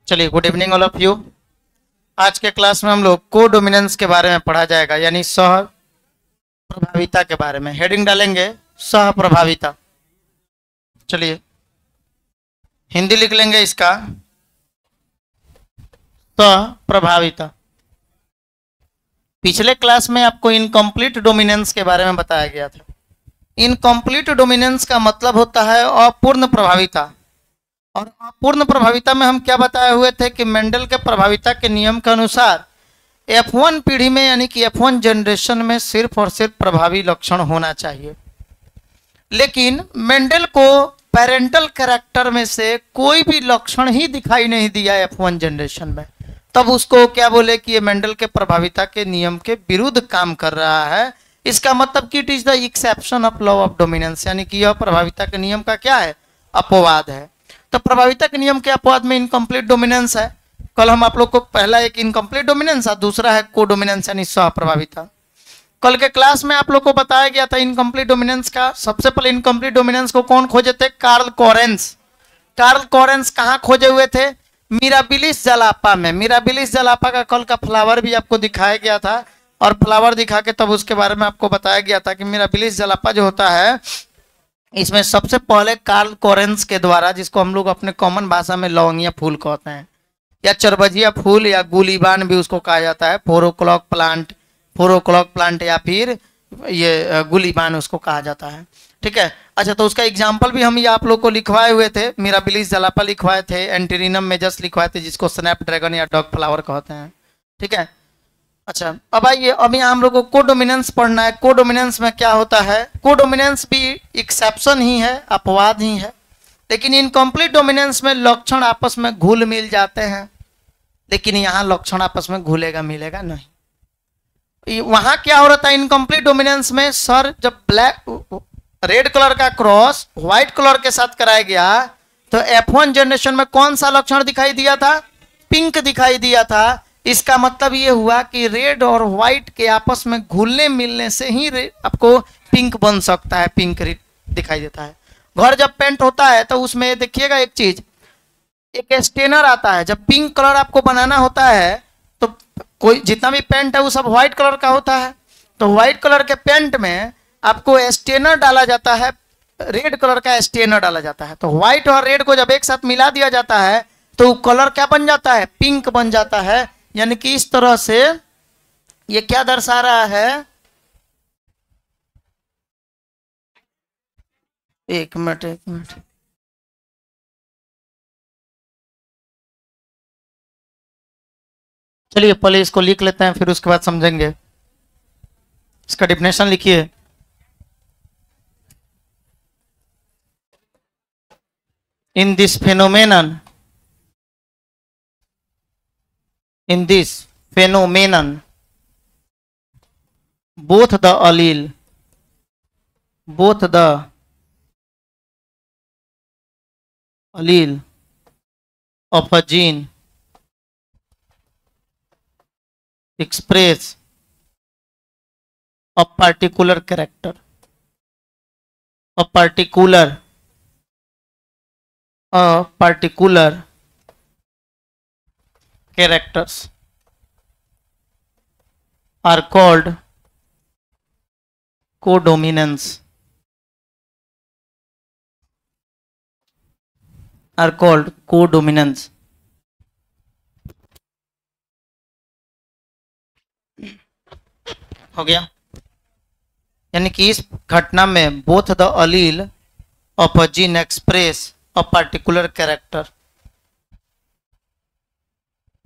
चलिए, good evening all of you. आज के क्लास में हम लोग को डोमिनेंस के बारे में पढ़ा जाएगा, यानी सह प्रभाविता के बारे में। हेडिंग डालेंगे सह प्रभाविता। चलिए, हिंदी लिख लेंगे इसका सह प्रभाविता। पिछले क्लास में आपको इनकम्प्लीट डोमिनेंस के बारे में बताया गया था। इनकम्प्लीट डोमिनेंस का मतलब होता है अपूर्ण प्रभाविता। और अपूर्ण प्रभाविता में हम क्या बताए हुए थे कि मेंडल के प्रभाविता के नियम के अनुसार F1 पीढ़ी में, यानी कि F1 जनरेशन में सिर्फ और सिर्फ प्रभावी लक्षण होना चाहिए। लेकिन मेंडल को पेरेंटल कैरेक्टर में से कोई भी लक्षण ही दिखाई नहीं दिया F1 जनरेशन में, तब उसको क्या बोले कि ये मेंडल के प्रभाविता के नियम के विरुद्ध काम कर रहा है। इसका मतलब कि it is the exception of law of dominance, यानी कि यह प्रभाविता के नियम का क्या है, अपवाद है। तो प्रभाविता के नियम के अपवाद में इनकम्प्लीट डोमिनेंस है। कल हम आप लोग को पहला एक इनकम्प्लीट डोमिनेंस और दूसरा है को डोमिनेंस यानी सह प्रभाविता। कल के क्लास में आप लोग को बताया गया था इनकम्प्लीट डोमिनेंस का। सबसे पहले इनकम्प्लीट डोमिनेंस को कौन खोजे थे? Karl coherence. कार्ल कोरेंस कहाँ खोजे हुए थे? मिराबिलिस जलापा में। मिराबिलिस जलापा का कल का फ्लावर भी आपको दिखाया गया था, और फ्लावर दिखा के तब उसके बारे में आपको बताया गया था कि मिराबिलिस जलापा जो होता है, इसमें सबसे पहले कार्ल कोरेंस के द्वारा, जिसको हम लोग अपने कॉमन भाषा में लौंगिया फूल कहते हैं, या चरबजिया फूल, या गुलीबान भी उसको कहा जाता है, 4 o'clock प्लांट, 4 o'clock प्लांट, या फिर ये गुलीबान उसको कहा जाता है। ठीक है। अच्छा, तो उसका एग्जाम्पल भी हम ये आप लोग को लिखवाए हुए थे। मिराबिलिस जलापा लिखवाए थे, एंटीरिनम मेजस लिखवाए थे, जिसको स्नैप ड्रैगन या डॉग फ्लावर कहते हैं। ठीक है। अच्छा, अब आइए, अभी हम लोग को कोडोमिनेंस पढ़ना है। कोडोमिनेंस में क्या होता है? कोडोमिनेंस भी एक्सेप्शन ही है, अपवाद ही है। लेकिन इनकम्प्लीट डोमिनेंस में लक्षण आपस में घुल मिल जाते हैं, लेकिन यहाँ लक्षण आपस में घुलेगा मिलेगा नहीं। वहां क्या हो रहा था इनकम्प्लीट डोमिनेंस में? सर, जब ब्लैक रेड कलर का क्रॉस व्हाइट कलर के साथ कराया गया, तो F1 जनरेशन में कौन सा लक्षण दिखाई दिया था? पिंक दिखाई दिया था। इसका मतलब ये हुआ कि रेड और व्हाइट के आपस में घुलने मिलने से ही आपको पिंक बन सकता है, पिंक दिखाई देता है। घर जब पेंट होता है तो उसमें देखिएगा एक चीज, एक स्टेनर आता है। जब पिंक कलर आपको बनाना होता है तो कोई जितना भी पेंट है वो सब व्हाइट कलर का होता है, तो व्हाइट कलर के पेंट में आपको स्टेनर डाला जाता है, रेड कलर का स्टेनर डाला जाता है। तो व्हाइट और रेड को जब एक साथ मिला दिया जाता है तो कलर क्या बन जाता है? पिंक बन जाता है। यानी कि इस तरह से ये क्या दर्शा रहा है? एक मिनट, एक मिनट। चलिए, पहले इसको लिख लेते हैं, फिर उसके बाद समझेंगे। इसका डिफिनेशन लिखिए। In this phenomenon, in this phenomenon, both the allele, both the allele of a gene express a particular character, a particular, a particular characters are called codominance, are called codominance। हो गया। यानी कि इस घटना में both the Aleel of a gene express a particular character,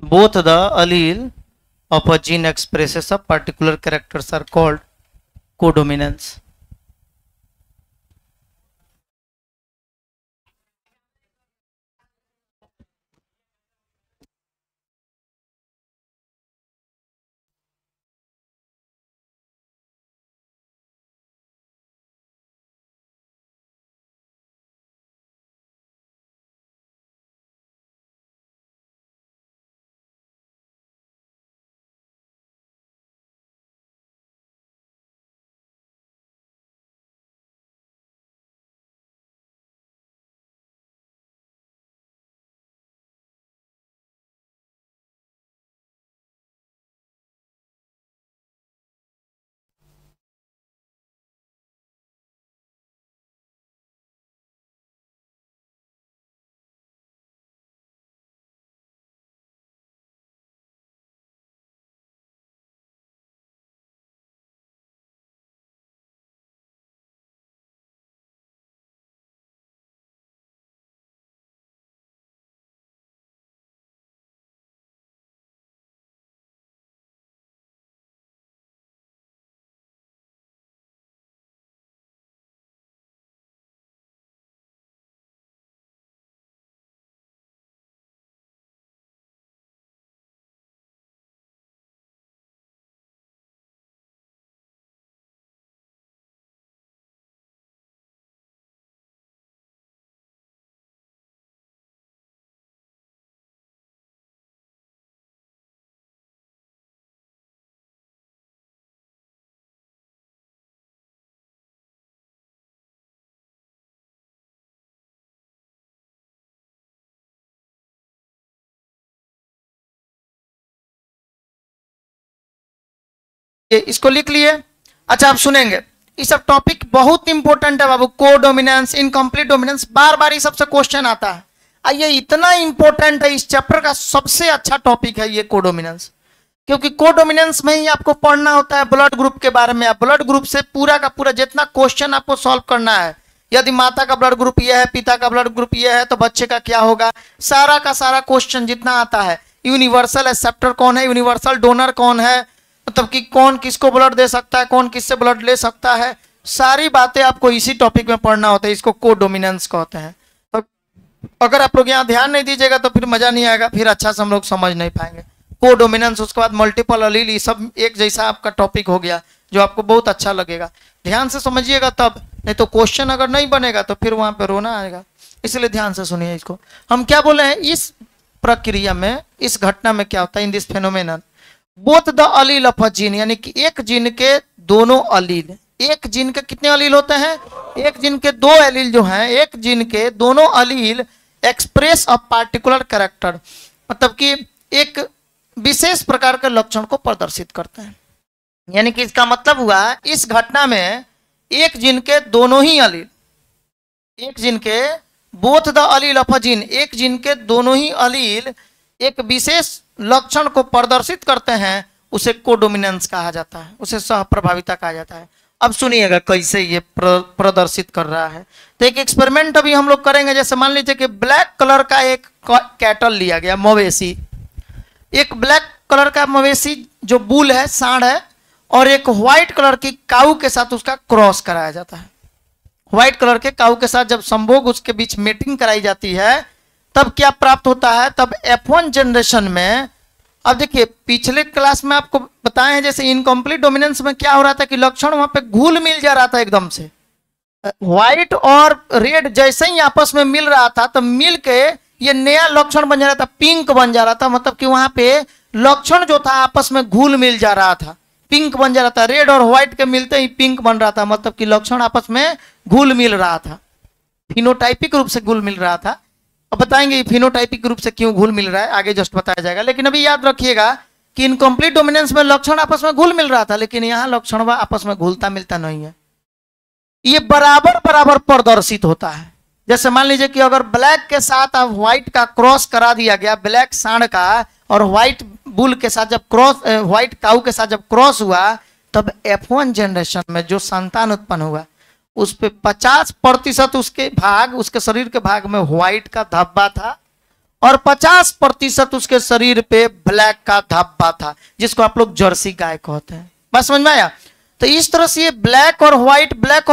both the allele of a gene expresses a particular characters are called codominance। ये इसको लिख लिए। अच्छा, आप सुनेंगे ये सब टॉपिक बहुत इंपॉर्टेंट है बाबू। को डोमिनेंस, इनकम्प्लीट डोमिनेंस, बार बार ये सबसे क्वेश्चन आता है। ये इतना इंपॉर्टेंट है, इस चैप्टर का सबसे अच्छा टॉपिक है ये कोडोमिनेंस, क्योंकि कोडोमिनेंस में ही आपको पढ़ना होता है ब्लड ग्रुप के बारे में। ब्लड ग्रुप से पूरा का पूरा जितना क्वेश्चन आपको सॉल्व करना है, यदि माता का ब्लड ग्रुप ये है, पिता का ब्लड ग्रुप ये है, तो बच्चे का क्या होगा, सारा का सारा क्वेश्चन जितना आता है। यूनिवर्सल एक्सेप्टर कौन है, यूनिवर्सल डोनर कौन है, मतलब कि कौन किसको ब्लड दे सकता है, कौन किससे ब्लड ले सकता है, सारी बातें आपको इसी टॉपिक में पढ़ना होता है। इसको कोडोमिनेंस कहते हैं। तो अगर आप लोग यहाँ ध्यान नहीं दीजिएगा तो फिर मजा नहीं आएगा, फिर अच्छा से हम लोग समझ नहीं पाएंगे। कोडोमिनेंस, उसके बाद मल्टीपल अलील, ये सब एक जैसा आपका टॉपिक हो गया जो आपको बहुत अच्छा लगेगा। ध्यान से समझिएगा तब, नहीं तो क्वेश्चन अगर नहीं बनेगा तो फिर वहां पे रोना आएगा। इसलिए ध्यान से सुनिए इसको। हम क्या बोले हैं, इस प्रक्रिया में, इस घटना में क्या होता है, in this phenomenon both the Aleel of a gene, यानी कि एक जीन के दोनों अलील, एक जीन के कितने अलील होते हैं, एक जीन के दो अलील जो हैं, एक जीन के दोनों अलील एक्सप्रेस अ पार्टिकुलर कैरेक्टर, मतलब कि एक विशेष प्रकार के लक्षण को प्रदर्शित करते हैं। यानी कि इसका मतलब हुआ इस घटना में एक जीन के दोनों ही अलील, एक जीन के both the Aleel of a gene, एक जीन के दोनों ही अलील एक विशेष लक्षण को प्रदर्शित करते हैं, उसे कोडोमिनेंस कहा जाता है, उसे सहप्रभाविता कहा जाता है। अब सुनिएगा कैसे ये प्रदर्शित कर रहा है। तो एक एक्सपेरिमेंट अभी हम लोग करेंगे। जैसे मान लीजिए कि ब्लैक कलर का एक कैटल लिया गया, मवेशी, एक ब्लैक कलर का मवेशी जो बुल है, सांड है, और एक व्हाइट कलर की काऊ के साथ उसका क्रॉस कराया जाता है। व्हाइट कलर के काऊ के साथ जब संभोग उसके बीच मेटिंग कराई जाती है, तब क्या प्राप्त होता है, तब F1 जनरेशन में, अब देखिए पिछले क्लास में आपको बताए हैं जैसे इनकम्प्लीट डोमिनेंस में क्या हो रहा था कि लक्षण वहां पे घुल मिल जा रहा था एकदम से, व्हाइट और रेड जैसे ही आपस में मिल रहा था तब मिल के ये नया लक्षण बन जा रहा था, पिंक बन जा रहा था। मतलब कि वहां पे लक्षण जो था आपस में घुल मिल जा रहा था, पिंक बन जा रहा था। रेड और व्हाइट के मिलते ही पिंक बन रहा था, मतलब कि लक्षण आपस में घुल मिल रहा था, फिनोटाइपिक रूप से घुल मिल रहा था। अब बताएंगे फिनोटाइपिक रूप से क्यों घुल मिल रहा है, आगे जस्ट बताया जाएगा। लेकिन अभी याद रखिएगा कि इनकम्प्लीट डोमिनेंस में लक्षण आपस में घुल मिल रहा था, लेकिन यहाँ लक्षण आपस में घुलता मिलता नहीं है, ये बराबर बराबर प्रदर्शित होता है। जैसे मान लीजिए कि अगर ब्लैक के साथ अब व्हाइट का क्रॉस करा दिया गया, ब्लैक सांड का और व्हाइट बुल के साथ जब क्रॉस, व्हाइट काऊ के साथ जब क्रॉस हुआ, तब F1 जनरेशन में जो संतान उत्पन्न हुआ उस पे 50% उसके भाग, उसके शरीर के भाग में व्हाइट का धब्बा था और 50% उसके शरीर पे ब्लैक का धब्बा था, जिसको आप लोग जर्सी गाय कहते हैं। बस समझ में आया? तो इस तरह से ये ब्लैक और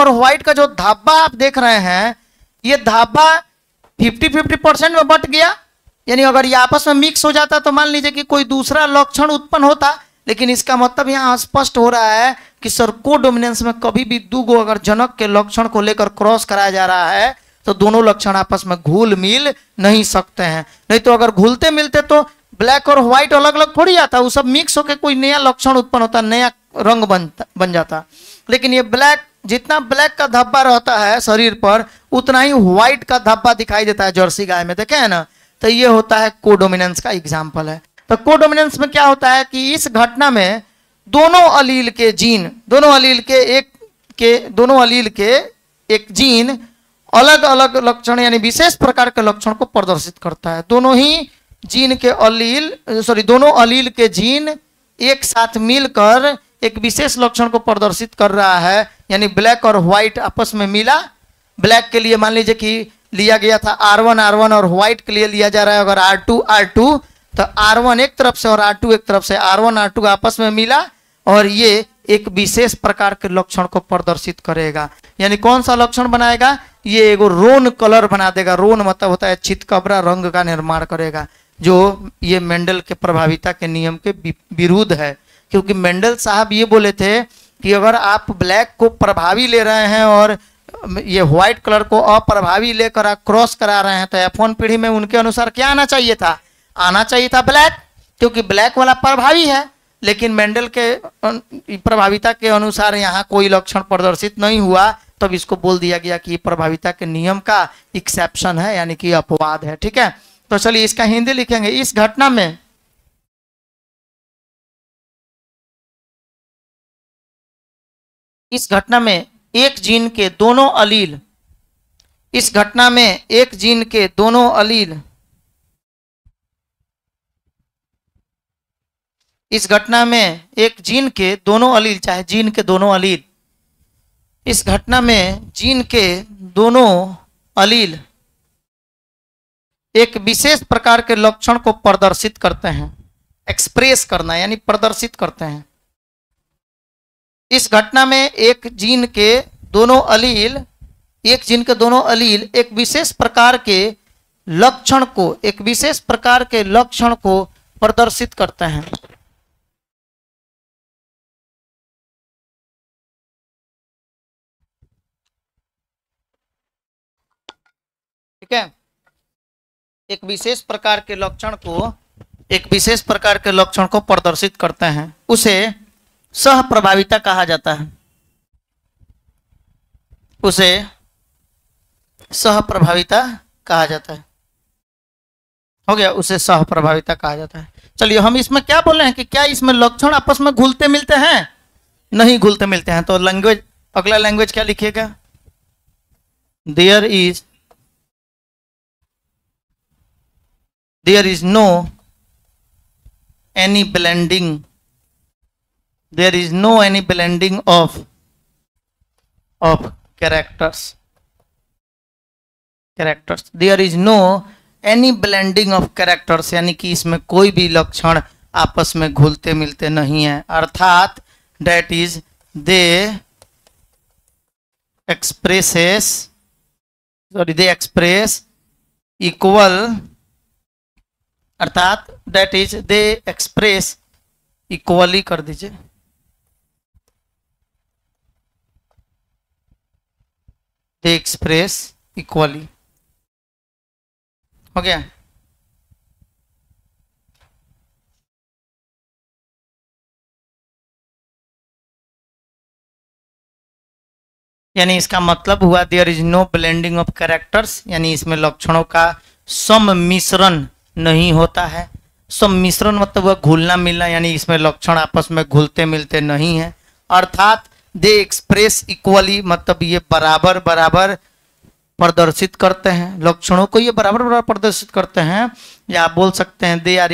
व्हाइट का जो धब्बा आप देख रहे हैं, ये धब्बा 50-50% में बट गया। यानी अगर ये आपस में मिक्स हो जाता तो मान लीजिए कि कोई दूसरा लक्षण उत्पन्न होता, लेकिन इसका मतलब यहाँ स्पष्ट हो रहा है कि सर कोडोमिनेंस में कभी भी दूगो अगर जनक के लक्षण को लेकर क्रॉस कराया जा रहा है तो दोनों लक्षण आपस में घुल मिल नहीं सकते हैं। नहीं तो अगर घुलते मिलते तो ब्लैक और व्हाइट अलग अलग थोड़ी आता, वो सब मिक्स होकर कोई नया लक्षण उत्पन्न होता, नया रंग बन जाता। लेकिन ये ब्लैक, जितना ब्लैक का धब्बा रहता है शरीर पर, उतना ही व्हाइट का धब्बा दिखाई देता है जर्सी गाय में, देखे है ना। तो ये होता है कोडोमिनेंस का एग्जाम्पल है। तो कोडोमिनेंस में क्या होता है कि इस घटना में दोनों अलील के जीन, दोनों अलील के एक जीन अलग अलग लक्षण यानी विशेष प्रकार के लक्षण को प्रदर्शित करता है। दोनों ही जीन के दोनों अलील के जीन एक साथ मिलकर एक विशेष लक्षण को प्रदर्शित कर रहा है। यानी ब्लैक और व्हाइट आपस में मिला, ब्लैक के लिए मान लीजिए कि लिया गया था R1 और व्हाइट के लिए लिया जा रहा है अगर R2, तो R1 एक तरफ से और R2 एक तरफ से, R1 आपस में मिला और ये एक विशेष प्रकार के लक्षण को प्रदर्शित करेगा। यानी कौन सा लक्षण बनाएगा, ये एगो रोन कलर बना देगा। रोन मतलब होता है चितकबरा रंग का निर्माण करेगा, जो ये मेंडल के प्रभाविता के नियम के विरुद्ध है। क्योंकि मेंडल साहब ये बोले थे कि अगर आप ब्लैक को प्रभावी ले रहे हैं और ये व्हाइट कलर को अप्रभावी लेकर आप क्रॉस करा रहे हैं, तो F1 पीढ़ी में उनके अनुसार क्या आना चाहिए था, ब्लैक, क्योंकि ब्लैक वाला प्रभावी है। लेकिन मेंडल के प्रभाविता के अनुसार यहाँ कोई लक्षण प्रदर्शित नहीं हुआ, तब इसको बोल दिया गया कि प्रभाविता के नियम का एक्सेप्शन है, यानी कि अपवाद है। ठीक है, तो चलिए इसका हिंदी लिखेंगे। इस घटना में इस घटना में एक जीन के दोनों अलील, इस घटना में एक जीन के दोनों अलील, इस घटना में एक जीन के दोनों अलील, चाहे जीन के दोनों अलील, इस घटना में जीन के दोनों अलील एक विशेष प्रकार के लक्षण को प्रदर्शित करते हैं। एक्सप्रेस करना यानी प्रदर्शित करते हैं। इस घटना में एक जीन के दोनों अलील, एक जीन के दोनों अलील एक विशेष प्रकार के लक्षण को, एक विशेष प्रकार के लक्षण को प्रदर्शित करते हैं। ठीक है, एक विशेष प्रकार के लक्षण को, एक विशेष प्रकार के लक्षण को प्रदर्शित करते हैं, उसे सह प्रभाविता कहा जाता है। उसे सह प्रभाविता कहा जाता है। हो गया, उसे सह प्रभाविता कहा जाता है। चलिए, हम इसमें क्या बोल रहे हैं कि क्या इसमें लक्षण आपस में घुलते मिलते हैं? नहीं घुलते मिलते हैं। तो लैंग्वेज, अगला लैंग्वेज क्या लिखिएगा? there is no any blending, there is no any blending of characters, there is no any blending of characters, यानी कि इसमें कोई भी लक्षण आपस में घुलते मिलते नहीं है। अर्थात that is they express equal, अर्थात that is they express equally, कर दीजिए, they express equally। हो गया। यानी इसका मतलब हुआ there is no blending of characters, यानी इसमें लक्षणों का सम्मिश्रण नहीं होता है। सम्मिश्रण मतलब वह घुलना मिलना, यानी इसमें लक्षण आपस में घुलते मिलते नहीं है। अर्थात दे एक्सप्रेस इक्वली, मतलब ये बराबर बराबर प्रदर्शित करते हैं, लक्षणों को ये बराबर बराबर प्रदर्शित करते हैं। या आप बोल सकते हैं they are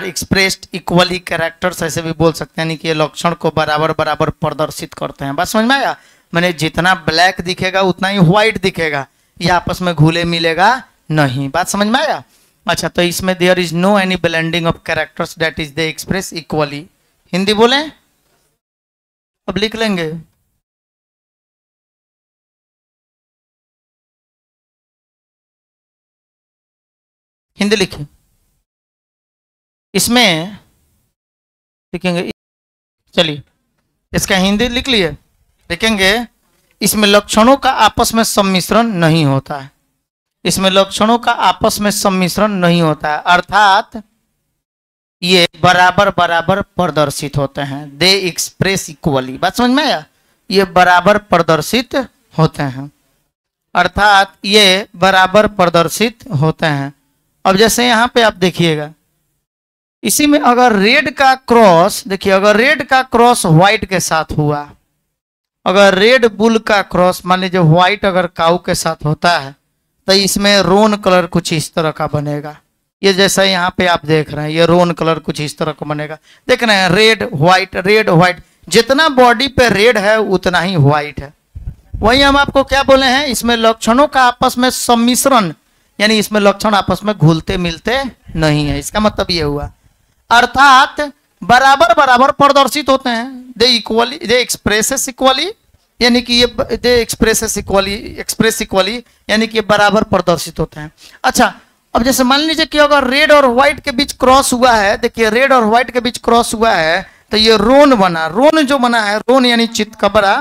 expressed equally characters, ऐसे भी बोल सकते हैं, यानी कि ये लक्षण को बराबर बराबर प्रदर्शित करते हैं। बात समझ में आया? मैंने जितना ब्लैक दिखेगा उतना ही व्हाइट दिखेगा, ये आपस में घुले मिलेगा नहीं। बात समझ में आया? अच्छा, तो इसमें there is no any blending of characters that is they express equally. Hindi बोले, अब लिख लेंगे। हिंदी लिखिए, इसमें लिखेंगे। चलिए, इसका हिंदी लिख लिए, लिखेंगे इसमें लक्षणों का आपस में सम्मिश्रण नहीं होता है। इसमें लक्षणों का आपस में सम्मिश्रण नहीं होता है, अर्थात ये बराबर बराबर प्रदर्शित होते हैं। दे एक्सप्रेस इक्वली। बात समझ में आया? ये बराबर प्रदर्शित होते हैं, अर्थात ये बराबर प्रदर्शित होते हैं। अब जैसे यहाँ पे आप देखिएगा, इसी में अगर रेड का क्रॉस, देखिए अगर रेड का क्रॉस व्हाइट के साथ हुआ, अगर रेड बुल का क्रॉस मान लीजिए व्हाइट अगर काऊ के साथ होता है, तो इसमें रोन कलर कुछ इस तरह का बनेगा। ये जैसा यहाँ पे आप देख रहे हैं, ये रोन कलर कुछ इस तरह का बनेगा। देख रहे हैं, रेड व्हाइट, जितना बॉडी पे रेड है उतना ही व्हाइट है। वही हम आपको क्या बोले हैं, इसमें लक्षणों का आपस में सम्मिश्रण, यानी इसमें लक्षण आपस में घुलते मिलते नहीं है। इसका मतलब ये हुआ, अर्थात बराबर बराबर प्रदर्शित होते हैं। दे एक्सप्रेस इक्वली, यानी कि ये दे एक्सप्रेस इक्वली, यानी कि बराबर प्रदर्शित होते हैं। अच्छा, अब जैसे मान लीजिए कि अगर रेड और व्हाइट के बीच क्रॉस हुआ है, देखिए रेड और व्हाइट के बीच क्रॉस हुआ है, तो ये रोन बना। रोन जो बना है, रोन यानी चितकबरा,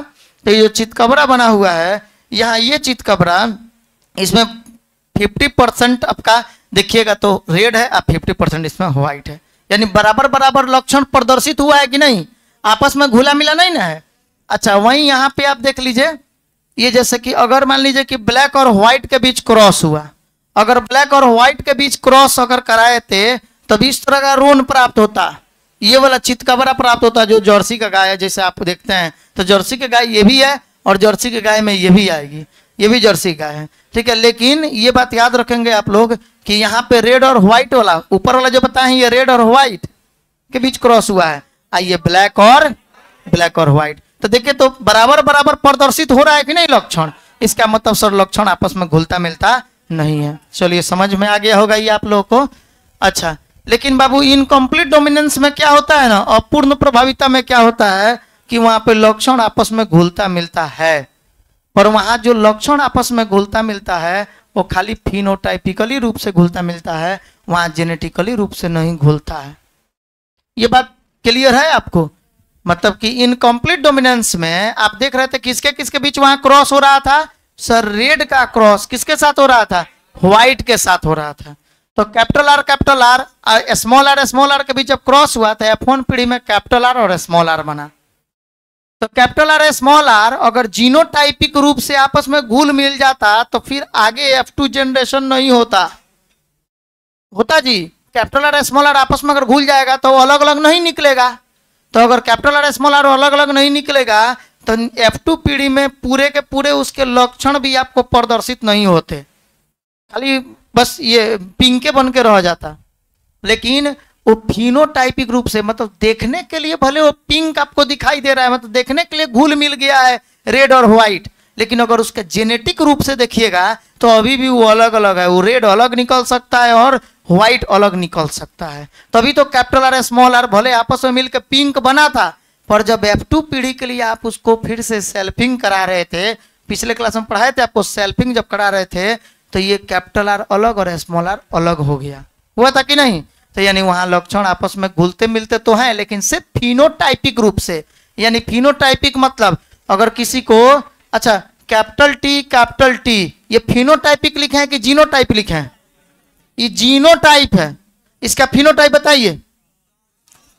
तो ये चितकबरा बना हुआ है। यहाँ ये चितकबरा, इसमें 50% आपका देखिएगा तो रेड है और 50% इसमें व्हाइट है, यानी बराबर बराबर लक्षण प्रदर्शित हुआ है कि नहीं, आपस में घुला मिला नहीं ना है। अच्छा, वहीं यहाँ पे आप देख लीजिए, ये जैसे कि अगर मान लीजिए कि ब्लैक और व्हाइट के बीच क्रॉस हुआ, अगर ब्लैक और व्हाइट के बीच क्रॉस अगर कराए थे तब इस तरह का रोन प्राप्त होता। ये वाला चितकबरा प्राप्त होता है जो जर्सी का गाय है, जैसे आप देखते हैं तो जर्सी का गाय ये भी है और जर्सी के गाय में ये भी आएगी, ये भी जर्सी गाय है, ठीक है। लेकिन ये बात याद रखेंगे आप लोग कि यहाँ पे रेड और व्हाइट वाला, ऊपर वाला जो बताए ये रेड और व्हाइट के बीच क्रॉस हुआ है, आइए ब्लैक और व्हाइट। तो देखिए तो बराबर बराबर प्रदर्शित हो रहा है कि नहीं लक्षण, इसका मतलब सर लक्षण आपस में घुलता मिलता नहीं है। चलिए समझ में आ गया होगा ये आप लोगों को। अच्छा, लेकिन बाबू इनकम्प्लीट डोमिनेंस में क्या होता है ना, अपूर्ण प्रभाविता में क्या होता है कि वहां पे लक्षण आपस में घुलता मिलता है, पर वहां जो लक्षण आपस में घुलता मिलता है वो खाली फिनोटाइपिकली रूप से घुलता मिलता है, वहां जेनेटिकली रूप से नहीं घुलता है। ये बात क्लियर है आपको? मतलब कि इनकम्प्लीट डोमिनेंस में आप देख रहे थे किसके किसके बीच वहां क्रॉस हो रहा था सर, रेड का क्रॉस किसके साथ हो रहा था, व्हाइट के साथ हो रहा था। तो कैपिटल आर स्मॉल आर के बीच जब क्रॉस हुआ था F1 पीढ़ी में कैपिटल आर और स्मॉल आर बना। तो कैपिटल आर स्मॉल आर अगर जीनोटाइपिक रूप से आपस में घुल मिल जाता तो फिर आगे F2 जनरेशन नहीं होता जी। कैपिटल आर स्मॉल आर आपस में अगर घुल जाएगा तो अलग अलग नहीं निकलेगा। तो अगर कैपिटल आर स्मॉल आर अलग अलग नहीं निकलेगा तो F2 पीढ़ी में पूरे के पूरे उसके लक्षण भी आपको प्रदर्शित नहीं होते, खाली बस ये पिंके बन के रह जाता। लेकिन वो फिनोटाइपिक रूप से मतलब देखने के लिए भले वो पिंक आपको दिखाई दे रहा है, मतलब देखने के लिए घुल मिल गया है रेड और व्हाइट, लेकिन अगर उसका जेनेटिक रूप से देखिएगा तो अभी भी वो अलग अलग है, वो रेड अलग निकल सकता है और व्हाइट अलग निकल सकता है। तभी तो कैपिटल आर स्मॉल आर भले आपस में मिलकर पिंक बना था, पर जब F2 पीढ़ी के लिए आप उसको फिर से सेल्फिंग करा रहे थे, पिछले क्लास में पढ़ाए थे आपको, सेल्फिंग जब करा रहे थे तो ये कैपिटल आर अलग और स्मॉल आर अलग हो गया, हुआ था कि नहीं? तो यानी वहां लक्षण आपस में घुलते मिलते तो हैं, लेकिन सिर्फ फिनोटाइपिक रूप से। यानी फिनोटाइपिक मतलब अगर किसी को, अच्छा कैपिटल टी ये फिनोटाइपिक लिखे हैं कि जीनोटाइप लिखे हैं? ये जीनोटाइप है। इसका फिनोटाइप बताइए।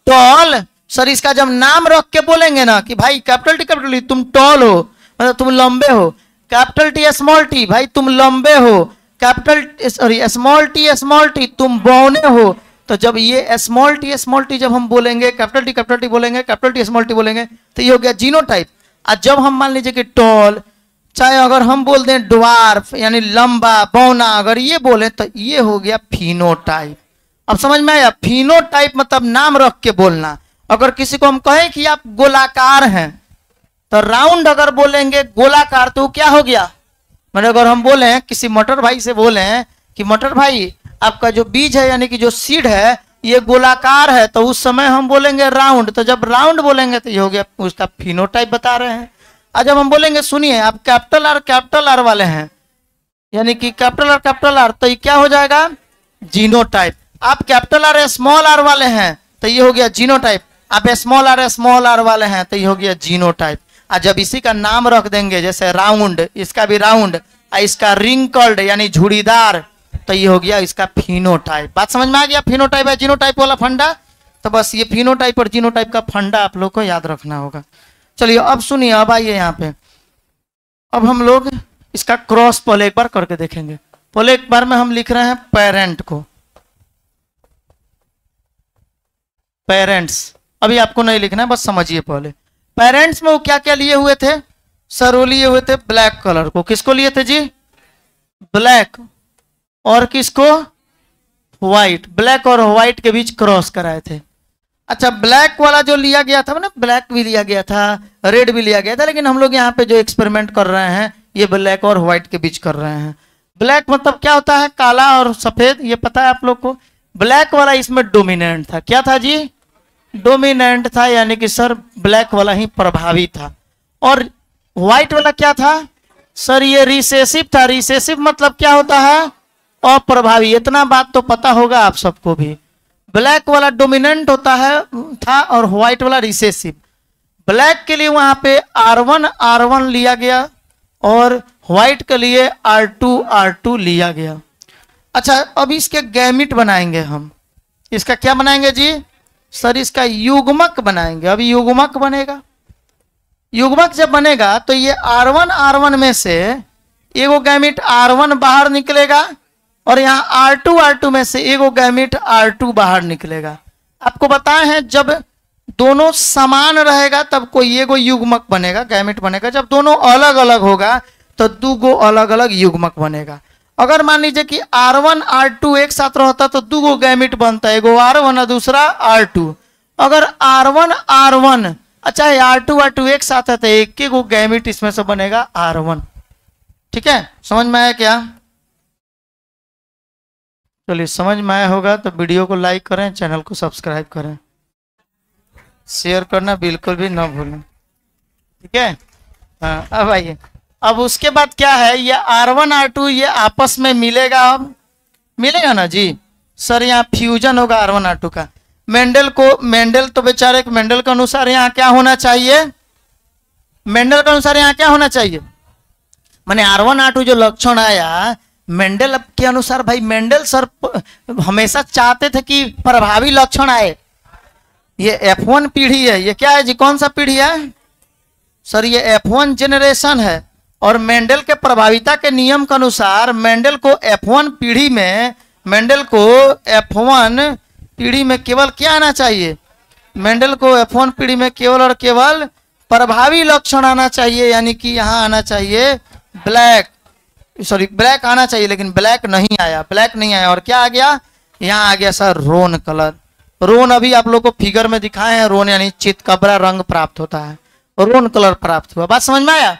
टॉल सर, इसका जब नाम रख के बोलेंगे ना कि भाई कैपिटल टी तुम टॉल हो, मतलब तुम लंबे हो, कैपिटल टी स्मॉल टी भाई तुम लंबे हो, स्मॉल टी तुम बौने हो। तो जब ये स्मॉल टी जब हम बोलेंगे, कैपिटल टी बोलेंगे, कैपिटल टी स्मॉल टी बोलेंगे, तो ये हो गया जीनोटाइप। और जब हम मान लीजिए कि टॉल, चाहे अगर हम बोल दें ड्वार्फ यानी लंबा बौना, अगर ये बोले तो ये हो गया फिनोटाइप। अब समझ में आया? फिनोटाइप मतलब नाम रख के बोलना। अगर किसी को हम कहें कि आप गोलाकार हैं तो राउंड अगर बोलेंगे गोलाकार तो क्या हो गया, मतलब अगर हम बोले किसी मटर भाई से बोले कि मटर भाई आपका जो बीज है यानी कि जो सीड है ये गोलाकार है, तो उस समय हम बोलेंगे राउंड। तो जब राउंड बोलेंगे तो ये हो गया उसका फिनोटाइप बता रहे हैं। और जब हम बोलेंगे सुनिए आप कैपिटल आर वाले हैं यानी कि कैपिटल आर तो ये क्या हो जाएगा, जीनोटाइप। आप कैपिटल आर स्मॉल आर वाले हैं तो ये हो गया जीनोटाइप। आप स्मॉल आर वाले हैं तो ये हो गया जीनोटाइप। और जब इसी का नाम रख देंगे जैसे राउंड, इसका भी राउंड, इसका रिंकल्ड यानी झुड़ीदार, तो ये हो गया इसका फिनोटाइप। बात समझ में आ गया? फिनोटाइप है जीनोटाइप वाला फंडा। तो बस ये फिनोटाइप और जीनोटाइप का फंडा आप लोग को याद रखना होगा। चलिए अब सुनिए, अब आइए यहाँ पे, अब हम लोग इसका क्रॉस पहले एक बार करके देखेंगे। पहले एक बार में हम लिख रहे हैं पेरेंट को, पेरेंट्स। अभी आपको नहीं लिखना है, बस समझिए पहले। पेरेंट्स में वो क्या क्या लिए हुए थे सर? वो लिए हुए थे ब्लैक कलर को। किसको लिए थे जी? ब्लैक। और किसको? व्हाइट। ब्लैक और व्हाइट के बीच क्रॉस कराए थे। अच्छा, ब्लैक वाला जो लिया गया था ना, ब्लैक भी लिया गया था, रेड भी लिया गया था, लेकिन हम लोग यहाँ पे जो एक्सपेरिमेंट कर रहे हैं ये ब्लैक और व्हाइट के बीच कर रहे हैं। ब्लैक मतलब क्या होता है? काला और सफेद, ये पता है आप लोग को। ब्लैक वाला इसमें डोमिनेंट था। क्या था जी? डोमिनेंट था, यानी कि सर ब्लैक वाला ही प्रभावी था। और व्हाइट वाला क्या था सर? ये रिसेसिव था। रिसेसिव मतलब क्या होता है? अप्रभावी। इतना बात तो पता होगा आप सबको भी। ब्लैक वाला डोमिनेंट होता है था और व्हाइट वाला रिसेसिव। ब्लैक के लिए वहां पे R1 लिया गया और व्हाइट के लिए R2 लिया गया। अच्छा, अब इसके गैमिट बनाएंगे हम। इसका क्या बनाएंगे जी? सर इसका युग्मक बनाएंगे। अभी युग्मक बनेगा। युग्मक जब बनेगा तो ये R1 में से एगो गैमिट R1 बाहर निकलेगा और यहाँ R2 में से एगो गैमिट R2 बाहर निकलेगा। आपको बताए हैं जब दोनों समान रहेगा तब कोई एगो युग्मक बनेगा, गैमेट बनेगा। जब दोनों अलग अलग होगा तो दो गो अलग अलग युग्मक बनेगा। अगर मान लीजिए कि R1 R2 एक साथ रहता तो दो गो गैमेट बनता, एगो R1 और दूसरा R2। अगर R1 R1 अच्छा R2 R2 एक साथ है तो एक गो गैमेट इसमें से बनेगा R1। ठीक है, समझ में आया क्या? चलिए, समझ में आया होगा तो वीडियो को लाइक करें, चैनल को सब्सक्राइब करें, शेयर करना बिल्कुल भी ना भूलें। ठीक है, हाँ अब आइए। अब उसके बाद क्या है, ये R1 R2 ये आपस में मिलेगा, अब मिलेगा ना जी सर, यहाँ फ्यूजन होगा R1 R2 का। मेंडल तो बेचारे मेंडल के अनुसार यहाँ क्या होना चाहिए, मेंडल के अनुसार यहाँ क्या होना चाहिए, माने R1 R2 जो लक्षण आया मेंडल के अनुसार, भाई मेंडल सर हमेशा चाहते थे कि प्रभावी लक्षण आए। ये F1 पीढ़ी है, ये क्या है जी, कौन सा पीढ़ी है सर, ये F1 जनरेशन है। और मेंडल के प्रभाविता के नियम के अनुसार मेंडल को F1 पीढ़ी में, मेंडल को F1 पीढ़ी में केवल क्या आना चाहिए, मेंडल को F1 पीढ़ी में केवल और केवल प्रभावी लक्षण आना चाहिए, यानी कि यहाँ आना चाहिए ब्लैक आना चाहिए, लेकिन ब्लैक नहीं आया, ब्लैक नहीं आया। और क्या आ गया, यहाँ आ गया सर रोन कलर। रोन अभी आप लोग को फिगर में दिखाए हैं, रोन यानी चितकबरा रंग प्राप्त होता है, रोन कलर प्राप्त हुआ। बात समझ में आया?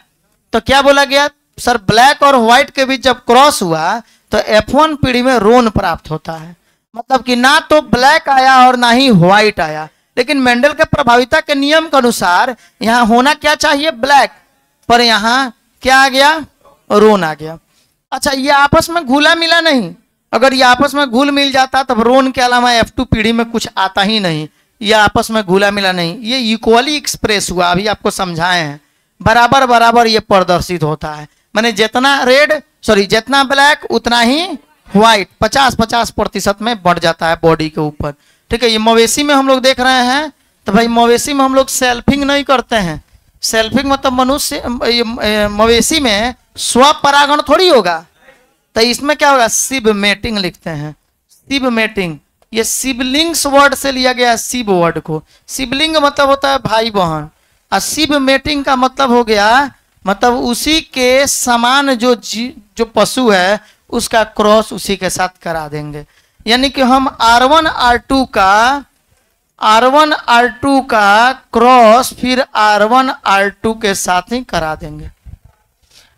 तो क्या बोला गया सर, ब्लैक और व्हाइट के बीच जब क्रॉस हुआ तो F1 पीढ़ी में रोन प्राप्त होता है। मतलब कि ना तो ब्लैक आया और ना ही व्हाइट आया, लेकिन मेंडल के प्रभाविता के नियम के अनुसार यहाँ होना क्या चाहिए, ब्लैक, पर यहाँ क्या आ गया, रोन आ गया। अच्छा, ये आपस में घुला मिला नहीं, अगर ये आपस में घुल मिल जाता तब रोन के अलावा F2 पीढ़ी में कुछ आता ही नहीं। ये आपस में घुला मिला नहीं, ये इक्वली एक्सप्रेस हुआ, अभी आपको समझाए हैं, बराबर बराबर ये प्रदर्शित होता है। माने जितना ब्लैक उतना ही व्हाइट 50-50% में बढ़ जाता है बॉडी के ऊपर। ठीक है, ये मवेशी में हम लोग देख रहे हैं, तो भाई मवेशी में हम लोग सेल्फिंग नहीं करते हैं। सेल्फिंग मतलब मवेशी में स्वपरागण थोड़ी होगा, तो इसमें क्या होगा, सिब मेटिंग लिखते हैं, सिब मेटिंग। ये सिबलिंग्स वर्ड से लिया गया है, सिब वर्ड को। सिबलिंग मतलब होता है भाई बहन, और सिब मेटिंग का मतलब हो गया, मतलब उसी के समान जो पशु है उसका क्रॉस उसी के साथ करा देंगे। यानी कि हम R1 R2 का क्रॉस फिर R1 R2 के साथ ही करा देंगे।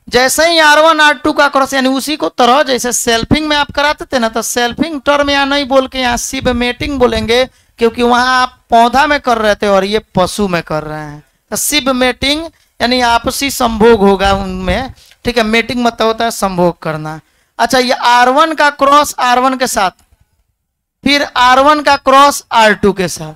जैसे ही R1 R2 का क्रॉस, यानी उसी को तरह जैसे सेल्फिंग में आप कराते थे ना, तो सेल्फिंग टर्म यहाँ नहीं बोल के यहाँ सिब मेटिंग बोलेंगे, क्योंकि वहां आप पौधा में कर रहे थे और ये पशु में कर रहे हैं। तो सिब मेटिंग यानी आपसी संभोग होगा उनमें। ठीक है, मेटिंग मतलब होता है संभोग करना। अच्छा, ये R1 का क्रॉस R1 के साथ, फिर R1 का क्रॉस R2 के साथ,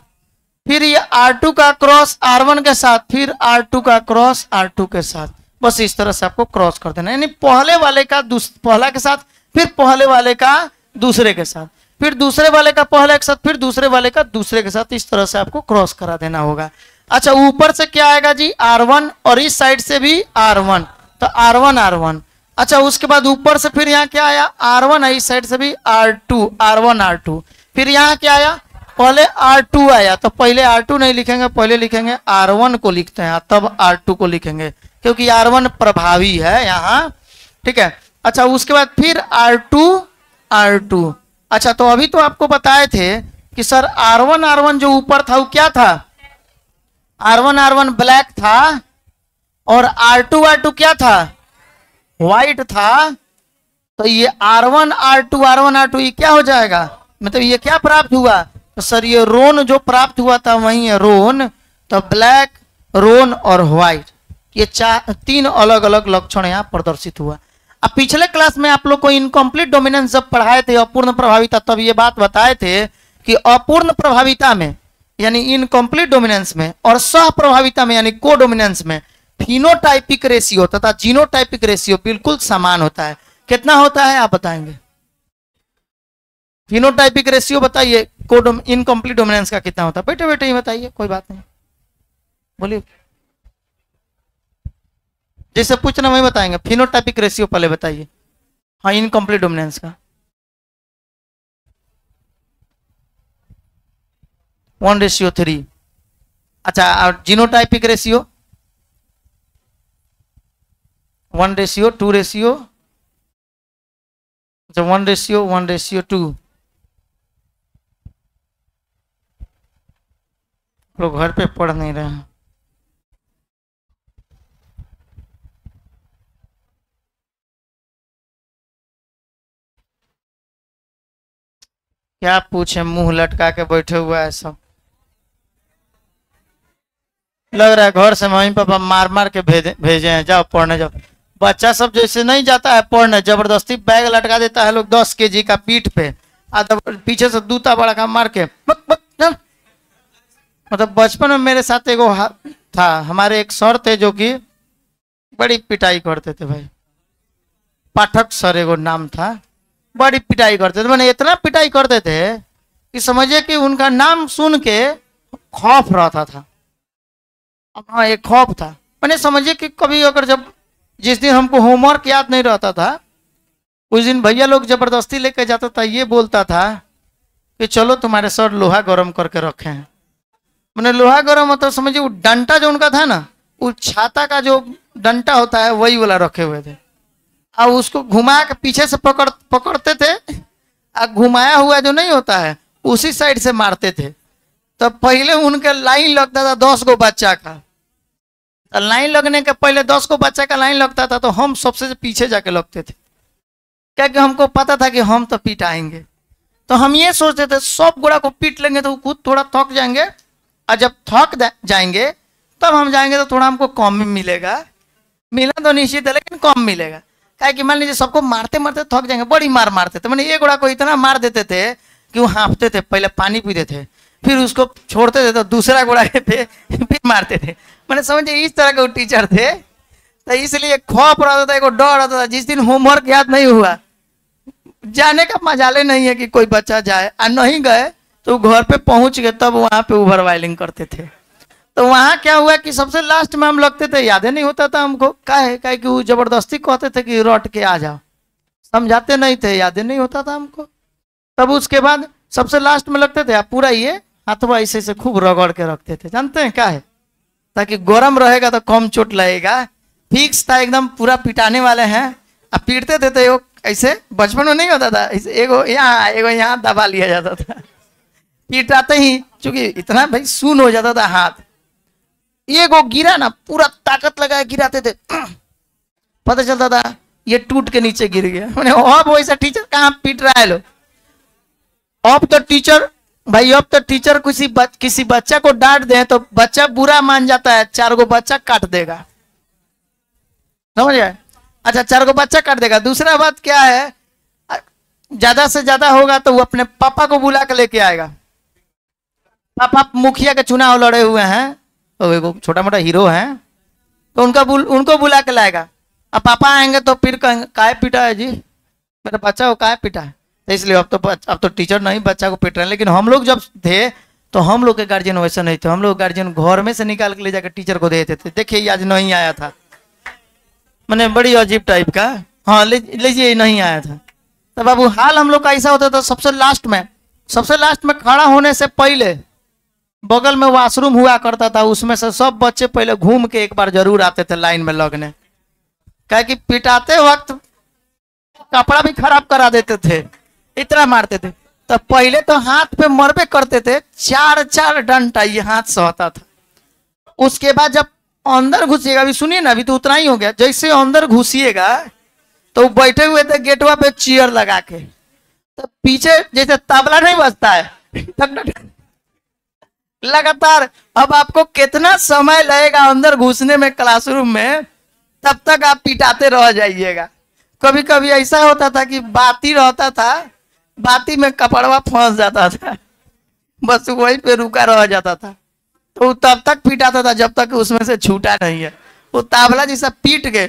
फिर ये R2 का क्रॉस R1 के साथ, फिर R2 का क्रॉस R2 के साथ। बस इस तरह से आपको क्रॉस कर देना, यानी पहले वाले का पहला के साथ, फिर पहले वाले का दूसरे के साथ, फिर दूसरे वाले का पहले के साथ, फिर दूसरे वाले का दूसरे के साथ। इस तरह से आपको क्रॉस करा देना होगा। अच्छा, ऊपर से क्या आएगा जी, R1, और इस साइड से भी R1, तो R1। अच्छा, उसके बाद ऊपर से फिर यहाँ क्या आया, R1, इस साइड से भी R1 R2। फिर यहाँ क्या आया, पहले R2 आया, तो पहले R2 नहीं लिखेंगे, पहले लिखेंगे R1 को लिखते हैं, तब R2 को लिखेंगे, क्योंकि R1 प्रभावी है यहाँ। ठीक है, अच्छा उसके बाद फिर R2। अच्छा, तो अभी तो आपको बताए थे कि सर R1 जो ऊपर था वो क्या था, R1 ब्लैक था, और R2 क्या था, व्हाइट था। तो ये R1 R2 ये क्या हो जाएगा, मतलब ये क्या प्राप्त हुआ, तो सर ये रोन जो प्राप्त हुआ था वही है रोन। तो ब्लैक, रोन और व्हाइट, ये तीन अलग अलग लक्षण यहाँ प्रदर्शित हुआ। अब पिछले क्लास में आप लोग को इनकम्प्लीट डोमिनेंस जब पढ़ाए थे, अपूर्ण प्रभाविता, तब ये बात बताए थे कि अपूर्ण प्रभाविता में यानी इनकम्प्लीट डोमिनेंस में और सह प्रभाविता में यानी को डोमिनेंस में फिनोटाइपिक रेशियो तथा जीनोटाइपिक रेशियो बिल्कुल समान होता है। कितना होता है आप बताएंगे, फिनोटाइपिक रेशियो बताइए, इनकम्प्लीट डोमिनेंस का कितना होता है, बैठे बैठे ही बताइए, कोई बात नहीं, बोलिए। जैसे पूछना वही बताएंगे, फिनोटाइपिक रेशियो पहले बताइए। हाँ, इनकम्प्लीट डोमिनेंस का 1:3। अच्छा, और जीनोटाइपिक रेशियो 1:2। अच्छा, 1:1:2। लोग घर पे पढ़ नहीं रहे हैं। क्या पूछे, मुंह लटका के बैठे हुआ है सब। लग रहा है घर से मम्मी पापा मार मार के भेजे हैं, जाओ पढ़ने जाओ। बच्चा सब जैसे नहीं जाता है पढ़ने, जबरदस्ती बैग लटका देता है लोग 10 kg का पीठ पे, आधा पीछे से दूता बड़ा का मार के बक बक चल। मतलब बचपन में मेरे साथ एगो था, हमारे एक सर थे जो कि बड़ी पिटाई करते थे भाई। पाठक सर एगो नाम था, बड़ी पिटाई करते थे। मैंने इतना पिटाई करते थे कि समझिए कि उनका नाम सुन के खौफ रहता था। हाँ, एक खौफ था। मैंने समझिए कि कभी अगर जब जिस दिन हमको होमवर्क याद नहीं रहता था, उस दिन भैया लोग जबरदस्ती लेके जाता था, ये बोलता था कि चलो तुम्हारे सर लोहा गर्म करके रखे हैं। मैंने लोहा गर्म मतलब समझिए वो डंटा जो उनका था ना, वो छाता का जो डंटा होता है वही वाला रखे हुए थे, और उसको घुमा के पीछे से पकड़ते थे, और घुमाया हुआ जो नहीं होता है उसी साइड से मारते थे। तो पहले उनके लाइन लगता था 10 गो बच्चा का। तो लाइन लगने के पहले 10 गो बच्चा का लाइन लगता था, तो हम सबसे पीछे जाके लगते थे, क्योंकि हमको पता था कि हम तो पिटाएंगे। तो हम ये सोचते थे सब गोड़ा को पीट लेंगे तो खुद थोड़ा थक जाएंगे, और जब थक जाएंगे तब हम जाएंगे तो थोड़ा हमको कम में मिलेगा। मिलना तो निश्चित है लेकिन कम मिलेगा, क्या कि मान लीजिए सबको मारते मारते थक जाएंगे, बड़ी मार मारते थे। मैंने एक गोड़ा को इतना मार देते थे कि वो हाँफते थे, पहले पानी पीते थे, फिर उसको छोड़ते थे तो दूसरा गोड़ा पे फिर मारते थे। मैंने समझे इस तरह के वो टीचर थे। तो इसलिए खौफ रहता था, एक डर रहता था। जिस दिन होमवर्क याद नहीं हुआ, जाने का मजाले नहीं है कि कोई बच्चा जाए, और नहीं गए तो घर पे पहुंच गए तब वहां पे ओवर वायलिंग करते थे। तो वहां क्या हुआ कि सबसे लास्ट में हम लगते थे, याद नहीं होता था हमको काहे कि वो जबरदस्ती कहते थे कि रट के आ जाओ, समझाते नहीं थे, याद नहीं होता था हमको। तब उसके बाद सबसे लास्ट में लगते थे, आप पूरा ये हाथवा ऐसे से खूब रगड़ के रखते थे। जानते हैं क्या है, ताकि गर्म रहेगा तो कम चोट लगेगा। फिक्स था एकदम, पूरा पिटाने वाले हैं। अब पीटते थे तो ऐसे बचपन में नहीं होता था, एगो यहाँ दबा लिया जाता था। पिटाते ही चूंकि इतना भाई सुन हो जाता था हाथ, एगो गिरा ना पूरा ताकत लगाए गिराते थे, पता चलता था ये टूट के नीचे गिर गया। मैंने अब वैसा टीचर कहाँ पीट रहा है लोग। अब तो टीचर भाई, अब तो टीचर किसी बच्चा को डांट दे तो बच्चा बुरा मान जाता है, 4 गो बच्चा काट देगा, समझ गए। अच्छा, 4 गो बच्चा काट देगा। दूसरा बात क्या है, ज्यादा से ज्यादा होगा तो वो अपने पापा को बुला के लेके आएगा। पापा मुखिया के चुनाव लड़े हुए हैं, तो एगो छोटा मोटा हीरो है, तो उनको बुला के लाएगा। अब पापा आएंगे तो फिर कहेंगे काय पीटा है जी, मेरा बच्चा को काय पीटा है। तो इसलिए अब तो टीचर नहीं बच्चा को पीट रहे हैं। लेकिन हम लोग जब थे तो हम लोग के गार्जियन वैसा नहीं थे। हम लोग गार्जियन घर में से निकाल के ले जाकर टीचर को देते थे, देखिए आज नहीं आया था, मैंने बड़ी अजीब टाइप का, हाँ लीजिए नहीं आया था। तो बाबू हाल हम लोग का ऐसा होता था, सबसे लास्ट में खड़ा होने से पहले बगल में वॉशरूम हुआ करता था, उसमें से सब बच्चे पहले घूम के एक बार जरूर आते थे लाइन में लगने, क्या कि पिटाते वक्त कपड़ा भी खराब करा देते थे, इतना मारते थे। तो पहले तो हाथ पे मरबे करते थे, 4 डंडा ये हाथ से होता था। उसके बाद जब अंदर घुसिएगा, अभी सुनिए ना, अभी तो उतना ही हो गया, जैसे अंदर घुसिएगा तो बैठे हुए थे गेटवा पे चेयर लगा के, तो पीछे जैसे तबला नहीं बजता है लगातार। अब आपको कितना समय लगेगा अंदर घुसने में क्लासरूम में, तब तक आप पिटाते रह जाइएगा। कभी कभी ऐसा होता था कि बाती रहता था, बाती में कपड़वा फंस जाता था, बस वहीं पे रुका रह जाता था। तो तब तक पिटाता था जब तक उसमें से छूटा नहीं है। वो तावला जैसा पीट के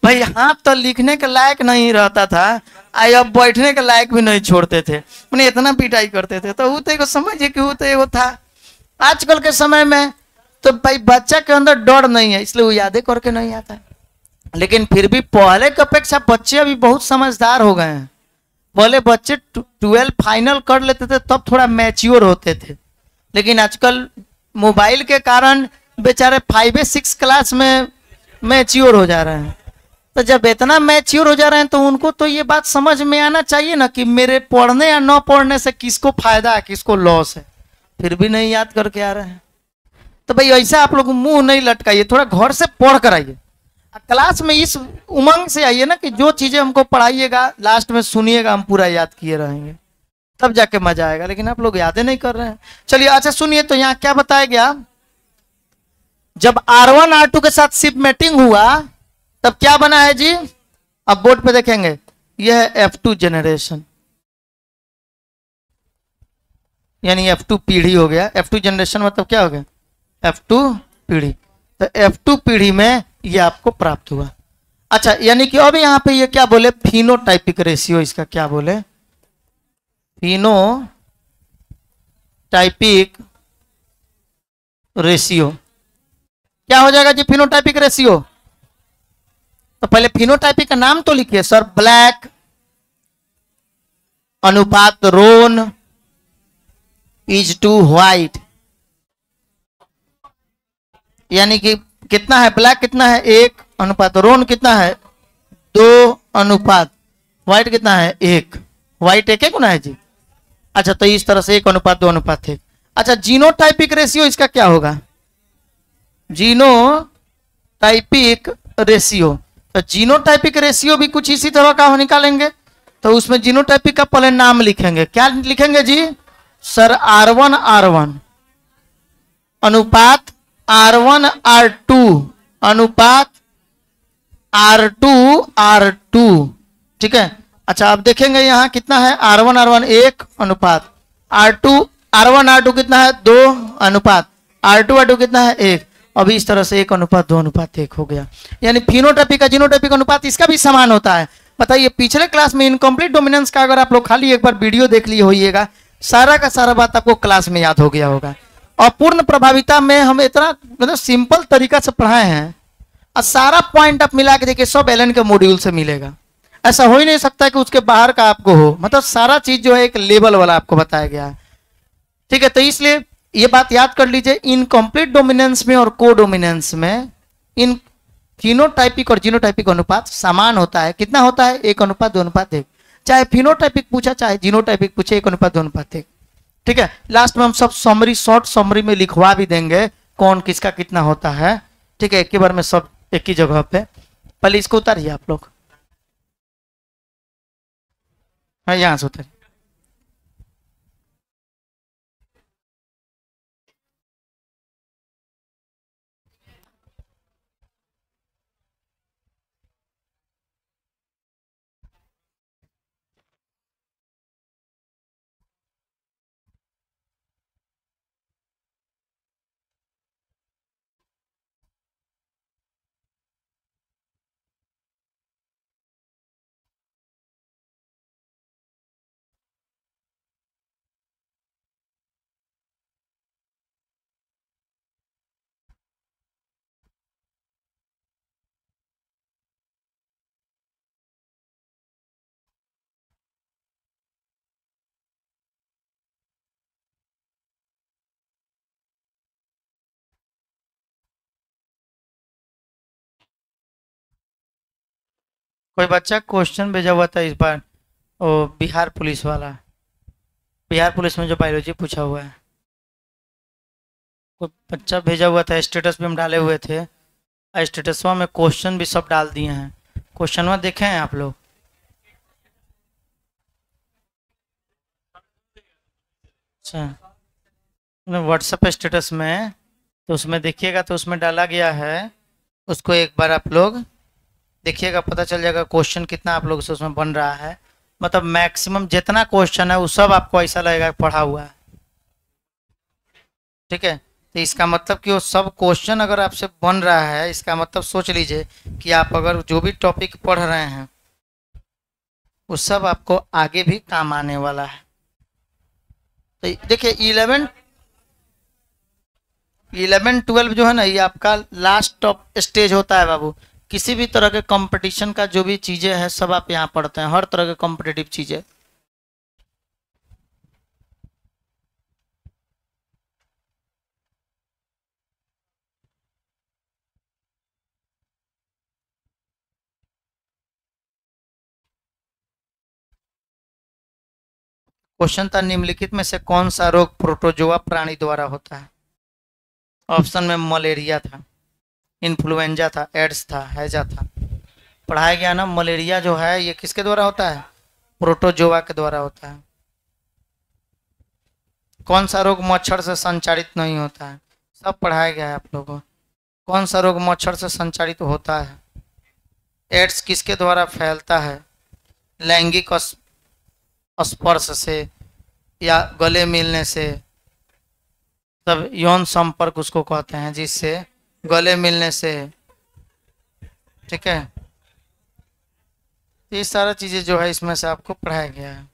भाई हाथ तो लिखने के लायक नहीं रहता था, अब बैठने के लायक भी नहीं छोड़ते थे, मैंने इतना पिटाई करते थे। तो वो तो समझिए कि वो तो एगो था। आजकल के समय में तो भाई बच्चा के अंदर डर नहीं है, इसलिए वो यादें करके नहीं आता है। लेकिन फिर भी पहले की अपेक्षा बच्चे अभी बहुत समझदार हो गए हैं। पहले बच्चे 12 फाइनल कर लेते थे तब थोड़ा मैच्योर होते थे, लेकिन आजकल मोबाइल के कारण बेचारे 5 6 क्लास में मैच्योर हो जा रहे हैं। तो जब इतना मैच्योर हो जा रहे हैं तो उनको तो ये बात समझ में आना चाहिए ना कि मेरे पढ़ने या न पढ़ने से किसको फायदा है किसको लॉस है, फिर भी नहीं याद करके आ रहे हैं। तो भाई ऐसा आप लोग मुंह नहीं लटकाइए, थोड़ा घर से पढ़ कर आइए, क्लास में इस उमंग से आइए ना कि जो चीजें हमको पढ़ाइएगा लास्ट में सुनिएगा, हम पूरा याद किए रहेंगे, तब जाके मजा आएगा। लेकिन आप लोग याद नहीं कर रहे हैं। चलिए अच्छा सुनिए, तो यहाँ क्या बताया गया, जब R1 R2 के साथ शिफ्ट मैटिंग हुआ तब क्या बना है जी, अब बोर्ड पे देखेंगे, यह है F2 जनरेशन, यानी F2 पीढ़ी हो गया। F2 जनरेशन मतलब क्या हो गया, F2 पीढ़ी। तो F2 पीढ़ी में ये आपको प्राप्त हुआ। अच्छा, यानी कि अब यहां पे ये क्या बोले, फिनोटाइपिक रेशियो, इसका क्या बोले, फिनोटाइपिक रेशियो। क्या हो जाएगा जी फिनोटाइपिक रेशियो, तो पहले फिनोटाइपिक का नाम तो लिखिए सर, ब्लैक अनुपात रोन इज टू व्हाइट, यानी कि कितना है, ब्लैक कितना है 1 अनुपात, रोन कितना है 2 अनुपात, व्हाइट कितना है 1, व्हाइट 1 गुना है जी। अच्छा, तो इस तरह से 1 अनुपात 2 अनुपात 1। अच्छा, जीनोटाइपिक रेशियो इसका क्या होगा, जीनोटाइपिक रेशियो, तो जीनोटाइपिक रेशियो भी कुछ इसी तरह का हो निकालेंगे। तो उसमें जीनोटाइपिक का पहले नाम लिखेंगे, क्या लिखेंगे जी सर, R1 R1 अनुपात R1 R2 अनुपात R2 R2, ठीक है। अच्छा, अब देखेंगे यहाँ कितना है, R1 R1 1 अनुपात, R1 R2 कितना है 2 अनुपात, R2 R2 कितना है 1। अब इस तरह से 1 अनुपात 2 अनुपात 1 हो गया। यानी फिनोटाइपिक का जीनोटाइपिक अनुपात इसका भी समान होता है। बताइए, पिछले क्लास में इनकम्प्लीट डोमिनेंस का अगर आप लोग खाली एक बार वीडियो देख लिए होइएगा, सारा का सारा बात आपको क्लास में याद हो गया होगा। और पूर्ण प्रभाविता में हम इतना मतलब सिंपल तरीका से पढ़ाए हैं, और सारा पॉइंट आप मिला के देखिए सब एलन के मॉड्यूल से मिलेगा। ऐसा हो ही नहीं सकता कि उसके बाहर का आपको हो, मतलब सारा चीज जो है एक लेवल वाला आपको बताया गया है, ठीक है। तो इसलिए ये बात याद कर लीजिए, इनकम्प्लीट डोमिनेंस में और कोडोमिनेंस में इन फिनोटाइपिक और जीनोटाइपिक अनुपात समान होता है। कितना होता है, 1 अनुपात 2 अनुपात 1, चाहे फिनोटाइपिक पूछा चाहे जीनोटाइपिक पूछे, 1 अनुपात 2 अनुपात 1, ठीक है। लास्ट में हम सब समरी, शॉर्ट समरी में लिखवा भी देंगे कौन किसका कितना होता है, ठीक है। एक ही बार में सब एक ही जगह पे, पहले इसको उतारिए आप लोग, हाँ यहां से उतारिए। कोई बच्चा क्वेश्चन भेजा हुआ था इस बार, वो बिहार पुलिस वाला, बिहार पुलिस में जो बायोलॉजी पूछा हुआ है, कोई बच्चा भेजा हुआ था, स्टेटस पे हम डाले हुए थे, स्टेटसवा में क्वेश्चन भी सब डाल दिए हैं। क्वेश्चनवा देखे हैं आप लोग, अच्छा व्हाट्सएप स्टेटस में, तो उसमें देखिएगा, तो उसमें डाला गया है, उसको एक बार आप लोग देखिएगा, पता चल जाएगा क्वेश्चन कितना आप लोग से उसमें बन रहा है। मतलब मैक्सिमम जितना क्वेश्चन है वो सब आपको ऐसा लगेगा पढ़ा हुआ है, ठीक है। तो इसका मतलब कि वो सब क्वेश्चन अगर आपसे बन रहा है, इसका मतलब सोच लीजिए कि आप अगर जो भी टॉपिक पढ़ रहे हैं वो सब आपको आगे भी काम आने वाला है। तो देखिए 11 12 जो है ना, ये आपका लास्ट टॉप स्टेज होता है बाबू। किसी भी तरह के कंपटीशन का जो भी चीजें हैं सब आप यहाँ पढ़ते हैं, हर तरह के कॉम्पिटिटिव चीजें। क्वेश्चन था निम्नलिखित में से कौन सा रोग प्रोटोजोआ प्राणी द्वारा होता है। ऑप्शन में मलेरिया था, इन्फ्लुएंजा था, एड्स था, हैजा था। पढ़ाया गया ना, मलेरिया जो है ये किसके द्वारा होता है, प्रोटोजोआ के द्वारा होता है। कौन सा रोग मच्छर से संचारित नहीं होता है, सब पढ़ाया गया है आप लोगों को। कौन सा रोग मच्छर से संचारित होता है, एड्स किसके द्वारा फैलता है, लैंगिक स्पर्श से या गले मिलने से, तब यौन संपर्क उसको कहते हैं, जिससे गले मिलने से, ठीक है। ये सारा चीजें जो है इसमें से आपको पढ़ाया गया है।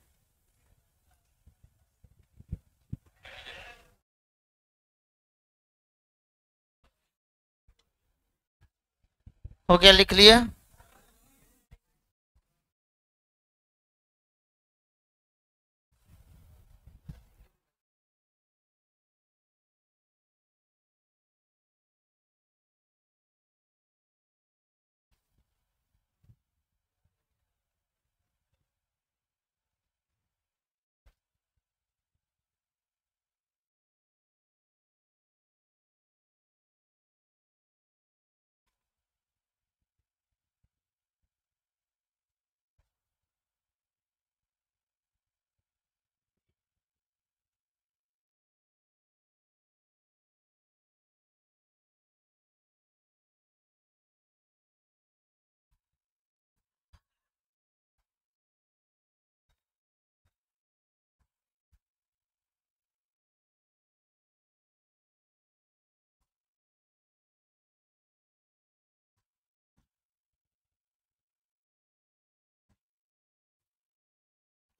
हो गया, लिख लिया।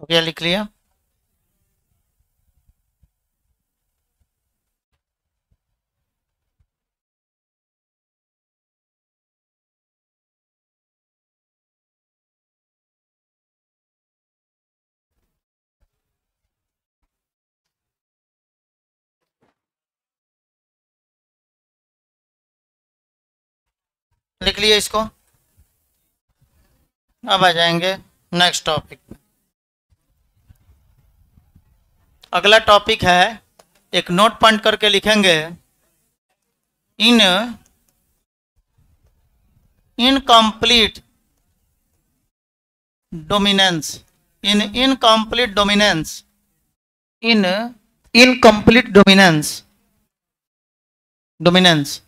हो गया, लिख लिया। लिख लिया इसको। अब आ जाएंगे नेक्स्ट टॉपिक। अगला टॉपिक है, एक नोट पॉइंट करके लिखेंगे, in incomplete dominance, in incomplete dominance, in incomplete dominance, dominance,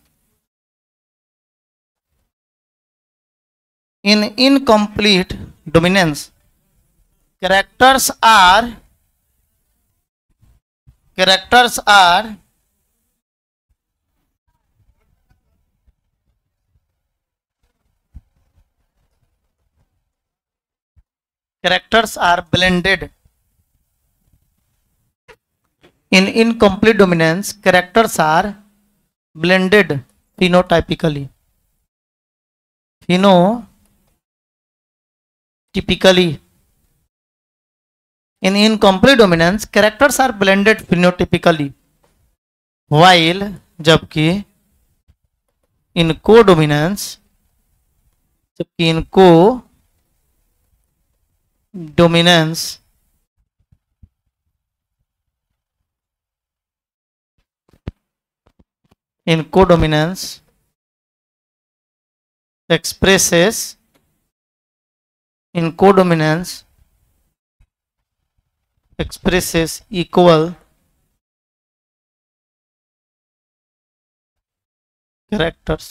in incomplete dominance characters are characters are characters are blended. In incomplete dominance characters are blended phenotypically, phenotypically. In incomplete dominance characters are blended phenotypically, while जबकि in codominance, जबकि in codominance in codominance expresses in codominance expresses equal characters,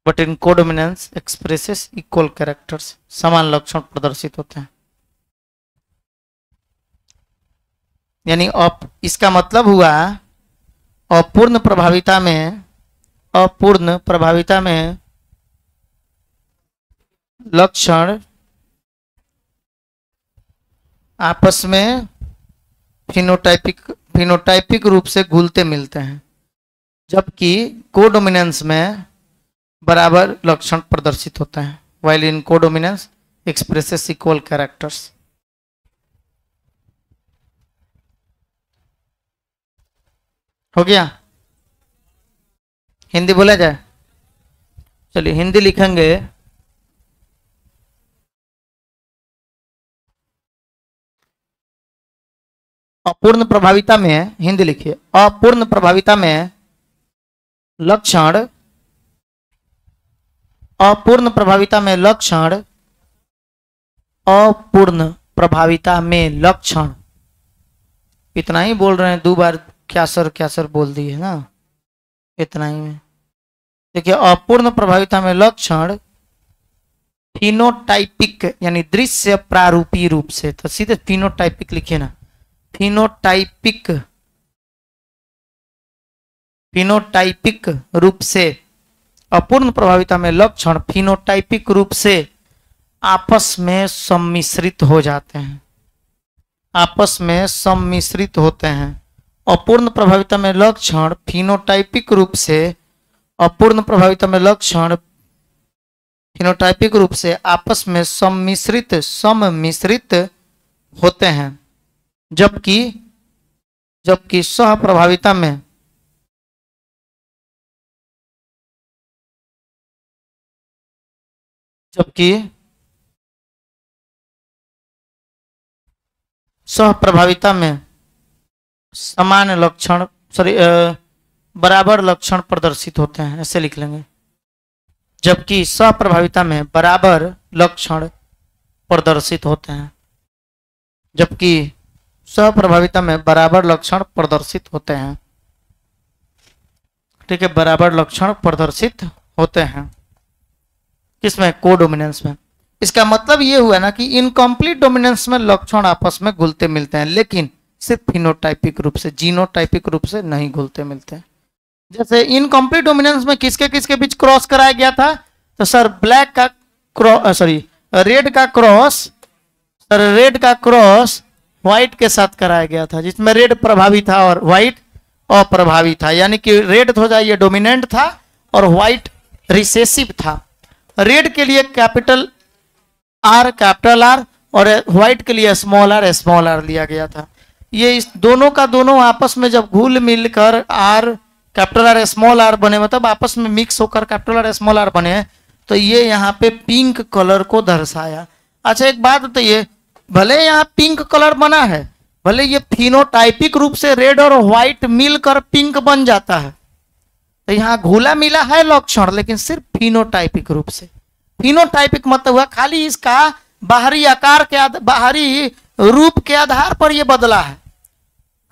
but in codominance expresses equal characters, समान लक्षण प्रदर्शित होते हैं। यानी इसका मतलब हुआ अपूर्ण प्रभाविता में, अपूर्ण प्रभाविता में लक्षण आपस में फिनोटाइपिक रूप से घुलते मिलते हैं, जबकि कोडोमिनेंस में बराबर लक्षण प्रदर्शित होते हैं। while in codominance expresses equal characters। हो गया, हिंदी बोला जाए, चलिए हिंदी लिखेंगे। अपूर्ण प्रभाविता में, हिंदी लिखिए, अपूर्ण प्रभाविता में लक्षण, अपूर्ण प्रभाविता में लक्षण, अपूर्ण प्रभाविता में लक्षण, इतना ही बोल रहे हैं, 2 बार क्या सर बोल दिए ना, इतना ही में। देखिए अपूर्ण प्रभाविता में लक्षण फिनोटाइपिक यानी दृश्य प्रारूपी रूप से, तो सीधे फिनोटाइपिक लिखिए ना, फिनोटाइपिक, फिनोटाइपिक रूप से, अपूर्ण प्रभाविता में लक्षण फिनोटाइपिक रूप से आपस में सम्मिश्रित हो जाते हैं, आपस में सम्मिश्रित होते हैं। अपूर्ण प्रभाविता में लक्षण फिनोटाइपिक रूप से, अपूर्ण प्रभाविता में लक्षण फिनोटाइपिक रूप से आपस में सम्मिश्रित होते हैं, जबकि सहप्रभाविता में, जबकि सहप्रभाविता में समान लक्षण, बराबर लक्षण प्रदर्शित होते हैं, ऐसे लिख लेंगे। जबकि सहप्रभाविता में बराबर लक्षण प्रदर्शित होते हैं, जबकि सहप्रभाविता में बराबर लक्षण प्रदर्शित होते हैं। ठीक है, बराबर लक्षण प्रदर्शित होते हैं किसमें? कोडोमिनेंस में। इसका मतलब ये हुआ ना कि इनकम्प्लीट डोमिनेंस में लक्षण आपस में घुलते मिलते हैं, लेकिन सिर्फ फिनोटाइपिक रूप से, जीनोटाइपिक रूप से नहीं घुलते मिलते हैं। जैसे इनकम्प्लीट डोमिनेंस में किसके किसके बीच क्रॉस कराया गया था? तो सर ब्लैक का क्रॉस, रेड का क्रॉस, सर रेड का क्रॉस व्हाइट के साथ कराया गया था, जिसमें रेड प्रभावी था और व्हाइट अप्रभावी था। यानी कि रेड हो जाए ये डोमिनेंट था और व्हाइट रिसेसिव था। रेड के लिए कैपिटल आर और व्हाइट के लिए स्मॉल आर लिया गया था। ये इस दोनों का दोनों आपस में जब घुल मिलकर R capital R small R बने, मतलब आपस में मिक्स होकर कैपिटल आर स्मॉल आर बने, तो ये यहाँ पे पिंक कलर को दर्शाया। अच्छा एक बात बताइए, भले यहाँ पिंक कलर बना है, भले ये फिनोटाइपिक रूप से रेड और व्हाइट मिलकर पिंक बन जाता है, तो यहाँ घुला मिला है लक्षण, लेकिन सिर्फ फिनोटाइपिक रूप से। फिनोटाइपिक मतलब हुआ खाली इसका बाहरी आकार के, बाहरी रूप के आधार पर ये बदला है,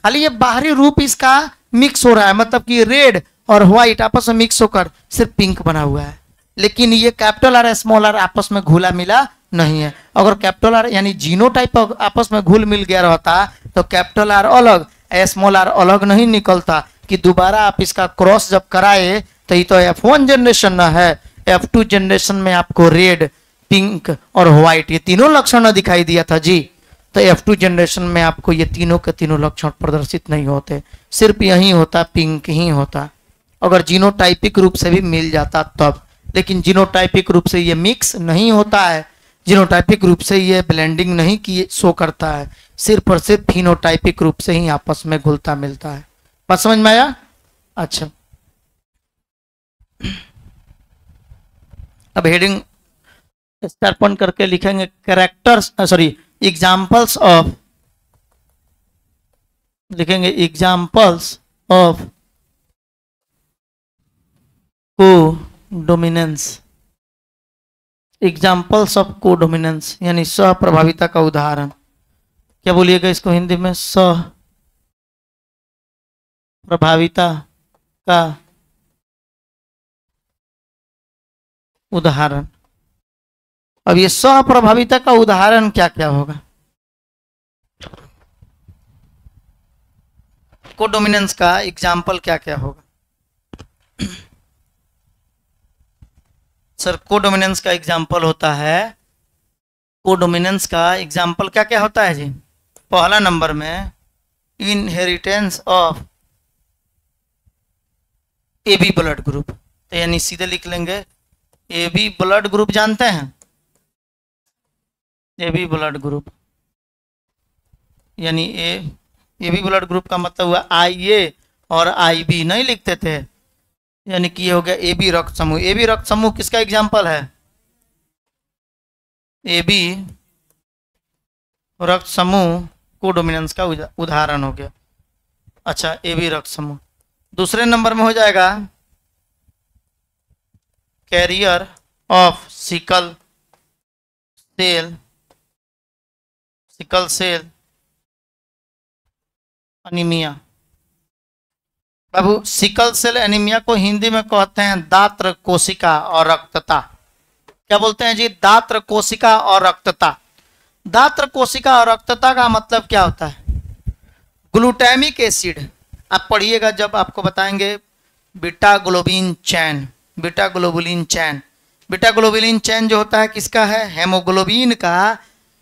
खाली ये बाहरी रूप इसका मिक्स हो रहा है, मतलब कि रेड और व्हाइट आपस में मिक्स होकर सिर्फ पिंक बना हुआ है, लेकिन ये कैपिटल आर स्मॉल आर आपस में घुला मिला नहीं है। अगर कैपिटल आर यानी जीनोटाइप आपस में घुल मिल गया रहता तो कैपिटल आर अलग स्मॉल आर अलग नहीं निकलता, कि दोबारा आप इसका क्रॉस जब कराए तो ये तो F1 जनरेशन ना है, F2 जनरेशन में आपको रेड, पिंक और व्हाइट ये तीनों लक्षण दिखाई दिया था जी। तो F2 जनरेशन में आपको ये तीनों के तीनों लक्षण प्रदर्शित नहीं होते, सिर्फ यही होता, पिंक ही होता। अगर जीनोटाइपिक रूप से भी मिल जाता तब, लेकिन जीनोटाइपिक रूप से ये मिक्स नहीं होता है, जीनोटाइपिक रूप से ये ब्लेंडिंग नहीं की शो करता है, सिर्फ और सिर्फ फिनोटाइपिक रूप से ही आपस में घुलता मिलता है। बात समझ में आया? अच्छा, अब हेडिंग स्टार पॉइंट करके लिखेंगे कैरेक्टर्स, एग्जाम्पल्स ऑफ, लिखेंगे examples of codominance, examples of codominance यानी सहप्रभाविता का उदाहरण। क्या बोलिएगा इसको हिंदी में? सहप्रभाविता का उदाहरण। अब ये सहप्रभाविता का उदाहरण क्या क्या होगा? कोडोमिनेंस का एग्जाम्पल क्या क्या होगा? सर कोडोमिनेंस का एग्जाम्पल होता है, कोडोमिनेंस का एग्जाम्पल क्या क्या होता है जी? पहला नंबर में inheritance of AB blood group, तो यानी सीधे लिख लेंगे AB ब्लड ग्रुप, जानते हैं AB ब्लड ग्रुप, यानी AB ब्लड ग्रुप का मतलब हुआ IA और IB नहीं लिखते थे, यानी कि ये हो गया ए बी रक्त समूह। ए बी रक्त समूह किसका एग्जाम्पल है? ए बी रक्त समूह कोडोमिनेंस का उदाहरण हो गया। अच्छा, ए बी रक्त समूह। दूसरे नंबर में हो जाएगा carrier of sickle cell anemia. बाबू, सिकल सेल एनीमिया को हिंदी में कहते हैं दात्र कोशिका और रक्तता। क्या बोलते हैं जी? दात्र कोशिका और रक्तता। दात्र कोशिका और रक्तता का मतलब क्या होता है? ग्लूटामिक एसिड, आप पढ़िएगा जब आपको बताएंगे बीटा ग्लोबिन चैन। बीटा ग्लोबुलिन चैन, बीटा ग्लोबुलिन चैन जो होता है किसका है?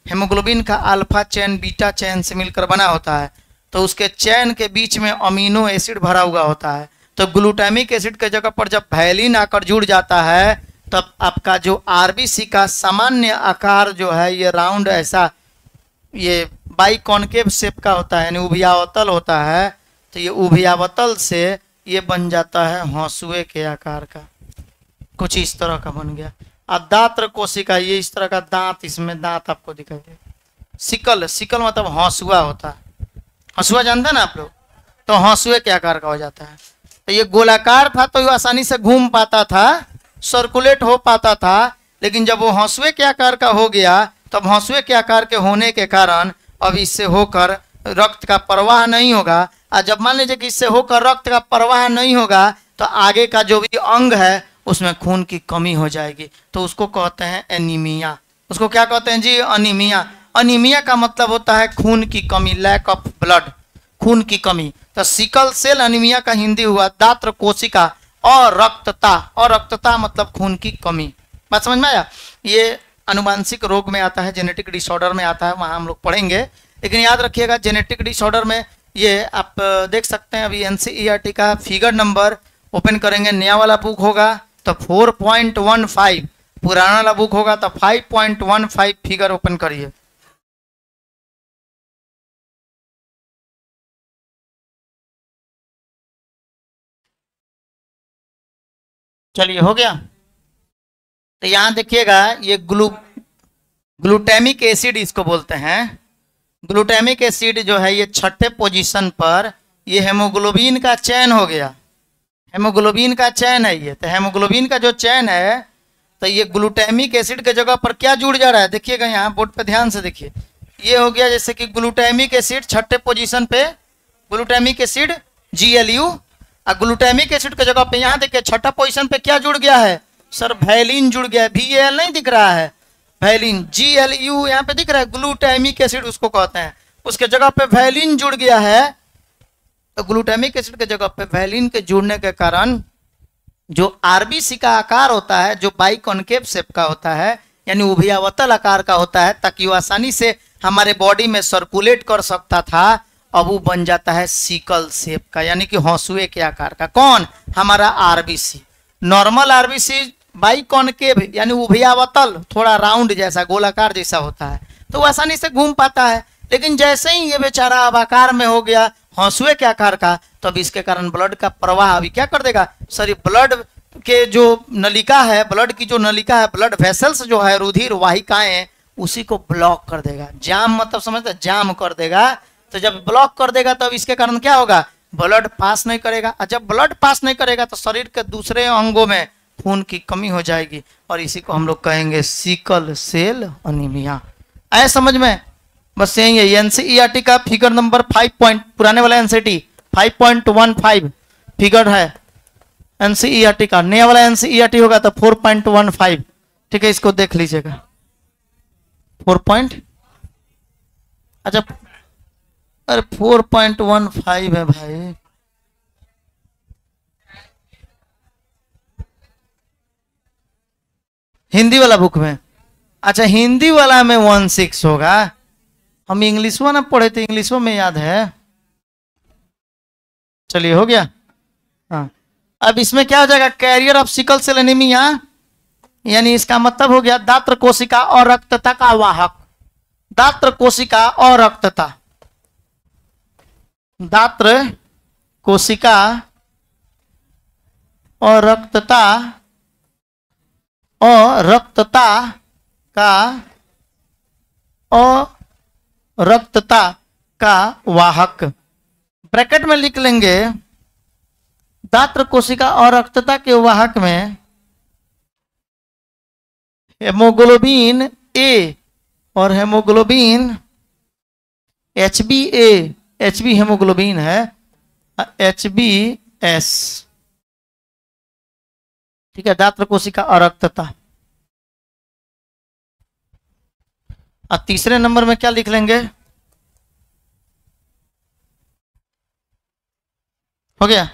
हेमोग्लोबिन का अल्फा चैन बीटा चैन से मिलकर बना होता है। तो उसके चैन के बीच में अमीनो एसिड भरा हुआ होता है। तो ग्लूटामिक एसिड के जगह पर जब वैलिन आकर जुड़ जाता है तब आपका जो आरबीसी का सामान्य आकार जो है ये राउंड ऐसा ये बाइकॉन्केव शेप का होता है, यानी उभयावतल होता है। तो ये उभयावतल से ये बन जाता है हंसुए के आकार का, कुछ इस तरह का बन गया। और दात्र कोशिका, ये इस तरह का दांत, इसमें दांत आपको दिखाई दे। सिकल मतलब हंसुआ होता है। हंसुआ जानते हैं ना आप लोग? तो हंसुए के आकार का हो जाता है। तो ये गोलाकार था तो ये आसानी से घूम पाता था, सर्कुलेट हो पाता था। लेकिन जब वो हंसुए के आकार का हो गया तब हंसुए के आकार के होने के कारण अब इससे होकर रक्त का प्रवाह नहीं होगा। और जब मान लीजिए कि इससे होकर रक्त का प्रवाह नहीं होगा तो आगे का जो भी अंग है उसमें खून की कमी हो जाएगी। तो उसको कहते हैं एनीमिया। उसको क्या कहते हैं जी? अनीमिया। अनीमिया का मतलब होता है खून की कमी, लैक ऑफ ब्लड, खून की कमी। तो सिकल सेल अनीमिया का हिंदी हुआ दात्र कोशिका और रक्तता। और रक्तता मतलब खून की कमी। बात समझ में आया? ये अनुवांशिक रोग में आता है, जेनेटिक डिसऑर्डर में आता है, वहाँ हम लोग पढ़ेंगे। लेकिन याद रखिएगा जेनेटिक डिसऑर्डर में ये आप देख सकते हैं। अभी एनसीईआरटी का फिगर नंबर ओपन करेंगे, नया वाला बुक होगा तो 4.15, पुराना वाला बुक होगा तो 5.15 फिगर ओपन करिए। चलिए, हो गया। तो यहां देखिएगा ये ग्लूटामिक एसिड इसको बोलते हैं। ग्लूटामिक एसिड जो है ये छठे पोजीशन पर ये हेमोग्लोबिन का चैन हो गया। हेमोग्लोबिन का चैन है ये। तो हेमोग्लोबिन का जो चैन है तो ये ग्लूटामिक एसिड के जगह पर क्या जुड़ जा रहा है? देखिएगा यहाँ बोर्ड पे ध्यान से देखिए। ये हो गया जैसे कि ग्लूटामिक एसिड छठे पोजीशन पे, ग्लूटामिक एसिड GLU। और ग्लूटामिक एसिड के जगह पे यहाँ देखिए छठा पोजीशन पे क्या जुड़ गया है सर? वैलिन जुड़ गया है। VAL नहीं दिख रहा है, वैलिन GLU यहाँ पे दिख रहा है। ग्लूटामिक एसिड उसको कहते हैं, उसके जगह पे वैलिन जुड़ गया है। तो ग्लूटामिक एसिड के जगह पे वैलिन के जुड़ने के कारण जो आरबीसी का आकार होता है जो बाइकॉन्केव शेप का होता है, यानी उभयावतल आकार का होता है, ताकि वो आसानी से हमारे बॉडी में सर्कुलेट कर सकता था, अब वो बन जाता है सिकल शेप का, यानी कि हंसुए के आकार का। कौन? हमारा आरबीसी। नॉर्मल आरबीसी बाइकॉन्केव यानी उभयावतल, थोड़ा राउंड जैसा, गोलाकार जैसा होता है, तो वो आसानी से घूम पाता है। लेकिन जैसे ही ये बेचारा अब आकार में हो गया हंसुए के आकार का, तो अब इसके कारण ब्लड का प्रवाह अभी क्या कर देगा सर? ये ब्लड के जो नलिका है, ब्लड की जो नलिका है, ब्लड वेसल्स जो है, रुधिर वाहिकाएं, उसी को ब्लॉक कर देगा। जाम मतलब समझते? जाम कर देगा। तो जब ब्लॉक कर देगा तो अब इसके कारण क्या होगा? ब्लड पास नहीं करेगा। और जब ब्लड पास नहीं करेगा तो शरीर के दूसरे अंगों में खून की कमी हो जाएगी, और इसी को हम लोग कहेंगे सिकल सेल अनीमिया। आए समझ में? बस यही है। एनसीईआरटी का फिगर नंबर 5 पुराने वाला एनसीटी 5.15 फिगर है एनसीईआरटी का। नया वाला एनसीईआरटी होगा तो 4.15। ठीक है, इसको देख लीजिएगा। 4 अच्छा, अरे 4.15 है भाई। हिंदी वाला बुक में? अच्छा, हिंदी वाला में 16 होगा। हम इंग्लिश में ना पढ़े थे, इंग्लिश में याद है। चलिए, हो गया। हाँ, अब इसमें क्या हो जाएगा? Carrier of sickle cell anemia, यानी इसका मतलब हो गया दात्र कोशिका और रक्तता का वाहक। दात्र कोशिका और रक्तता, दात्र कोशिका अरक्तता अरक्तता का अरक्तता का वाहक। ब्रैकेट में लिख लेंगे दात्र कोशिका अरक्तता के वाहक में हेमोग्लोबिन ए और हेमोग्लोबिन HbA, Hb हेमोग्लोबिन है, HbS, ठीक है, दात्र कोशिका अरक्तता। अब तीसरे नंबर में क्या लिख लेंगे, हो गया।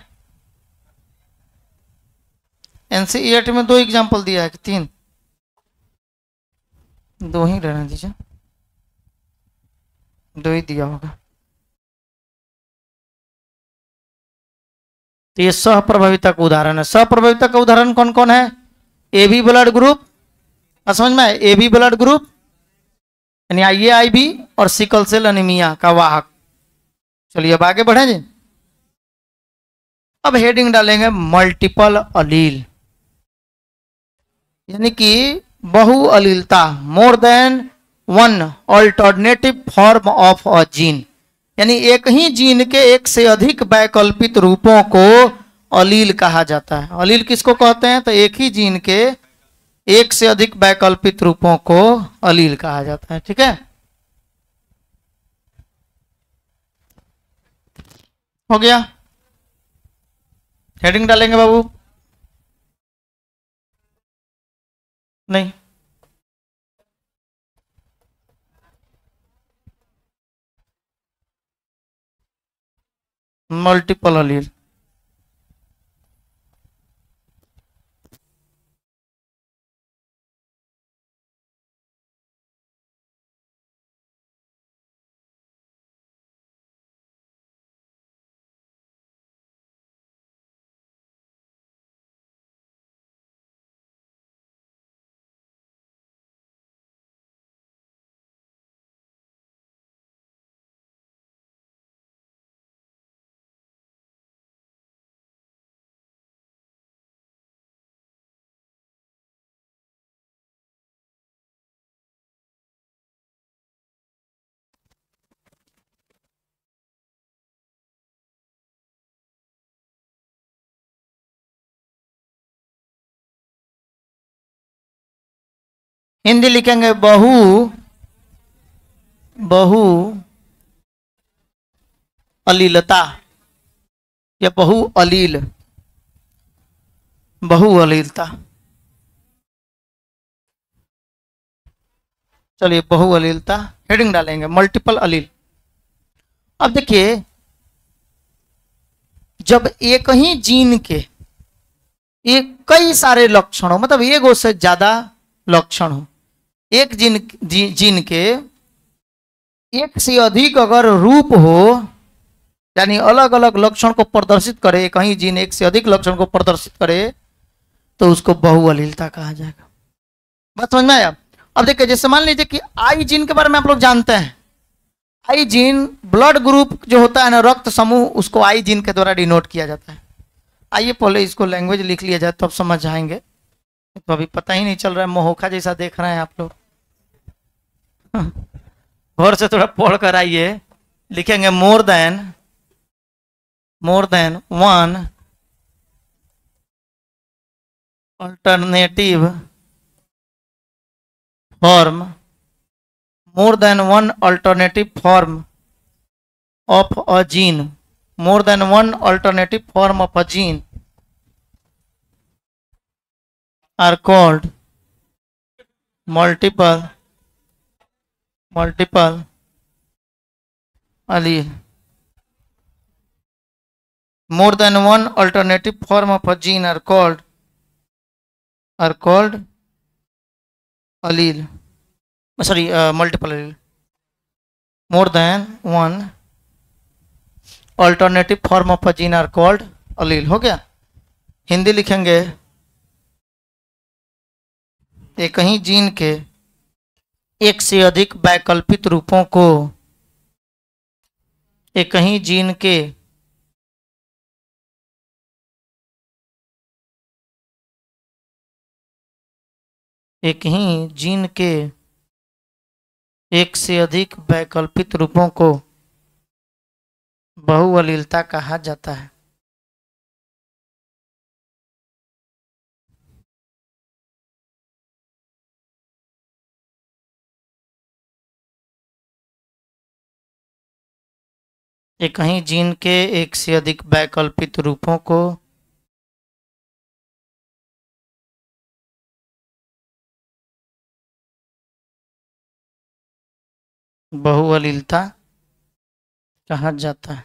एनसीईआरटी में 2 एग्जाम्पल दिया है कि 3, 2 ही रहने दीजिए, 2 ही दिया होगा। तो ये सहप्रभाविता का उदाहरण है। सहप्रभाविता का उदाहरण कौन कौन है, AB ब्लड ग्रुप, समझ में, AB ब्लड ग्रुप यानी IAIB और सिकल सेल अनीमिया का वाहक। चलिए अब आगे बढ़े जी। अब हेडिंग डालेंगे मल्टीपल अलील, यानी कि बहु अलीलता, more than one alternative form of a gene, यानी एक ही जीन के एक से अधिक वैकल्पिक रूपों को अलील कहा जाता है। अलील किसको कहते हैं, तो एक ही जीन के एक से अधिक वैकल्पिक रूपों को अलील कहा जाता है, ठीक है। हो गया, हेडिंग डालेंगे बाबू, नहीं, मल्टीपल अलील। हिंदी लिखेंगे बहु बहु अलीलता या बहु अलील, बहु अलीलता। चलिए बहु अलीलता, हेडिंग डालेंगे मल्टीपल अलील। अब देखिए, जब एक ही जीन के एक कई सारे लक्षण हो, मतलब एक से ज्यादा लक्षण हो, एक जीन के एक से अधिक अगर रूप हो, यानी अलग अलग लक्षण को प्रदर्शित करे, कहीं जीन एक से अधिक लक्षण को प्रदर्शित करे, तो उसको बहुअलीलता कहा जाएगा। बात समझ में आया। अब देखिए, जैसे मान लीजिए कि आई जीन के बारे में आप लोग जानते हैं, आई जीन ब्लड ग्रुप जो होता है ना, रक्त समूह, उसको आई जीन के द्वारा डिनोट किया जाता है। आइए पहले इसको लैंग्वेज लिख लिया जाए तो अब समझ आएंगे, तो अभी पता ही नहीं चल रहा है, मोहोखा जैसा देख रहे हैं आप लोग। और से थोड़ा पढ़ कर आइए, लिखेंगे मोर than one alternative form, more than one alternative form of a gene, more than one alternative form of a gene are called multiple allele. More than one alternative form of a gene are called allele. Sorry, multiple allele. More than one alternative form of a gene are called allele. हो गया। हिंदी लिखेंगे, एक ही gene के एक से अधिक वैकल्पिक रूपों को, एक ही जीन के एक ही जीन के एक से अधिक वैकल्पिक रूपों को बहुअलीलता कहा जाता है। एक ही जीन के एक से अधिक वैकल्पिक रूपों को बहुअलीलता कहा जाता है।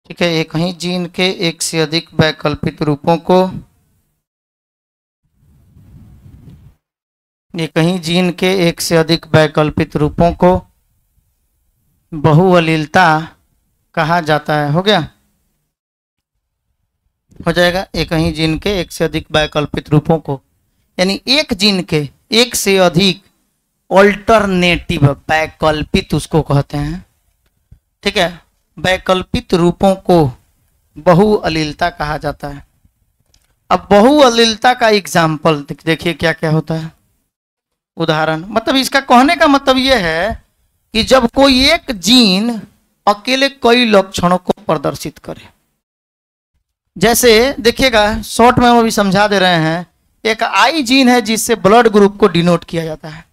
ठीक है, एक ही जीन के एक से अधिक वैकल्पिक रूपों को एक ही जीन के एक से अधिक वैकल्पिक रूपों को बहुअलीलता कहा जाता है। हो गया, हो जाएगा। एक ही जीन के एक से अधिक वैकल्पिक रूपों को, यानी एक जीन के एक से अधिक ऑल्टरनेटिव, वैकल्पित उसको कहते हैं। ठीक है, वैकल्पिक रूपों को बहुअलीलता कहा जाता है। अब बहुअलीलता का एग्जाम्पल देखिए क्या क्या होता है, उदाहरण। मतलब इसका कहने का मतलब यह है कि जब कोई एक जीन अकेले कई लक्षणों को प्रदर्शित करे। जैसे देखिएगा, शॉर्ट में हम अभी समझा दे रहे हैं। एक आई जीन है जिससे ब्लड ग्रुप को डिनोट किया जाता है।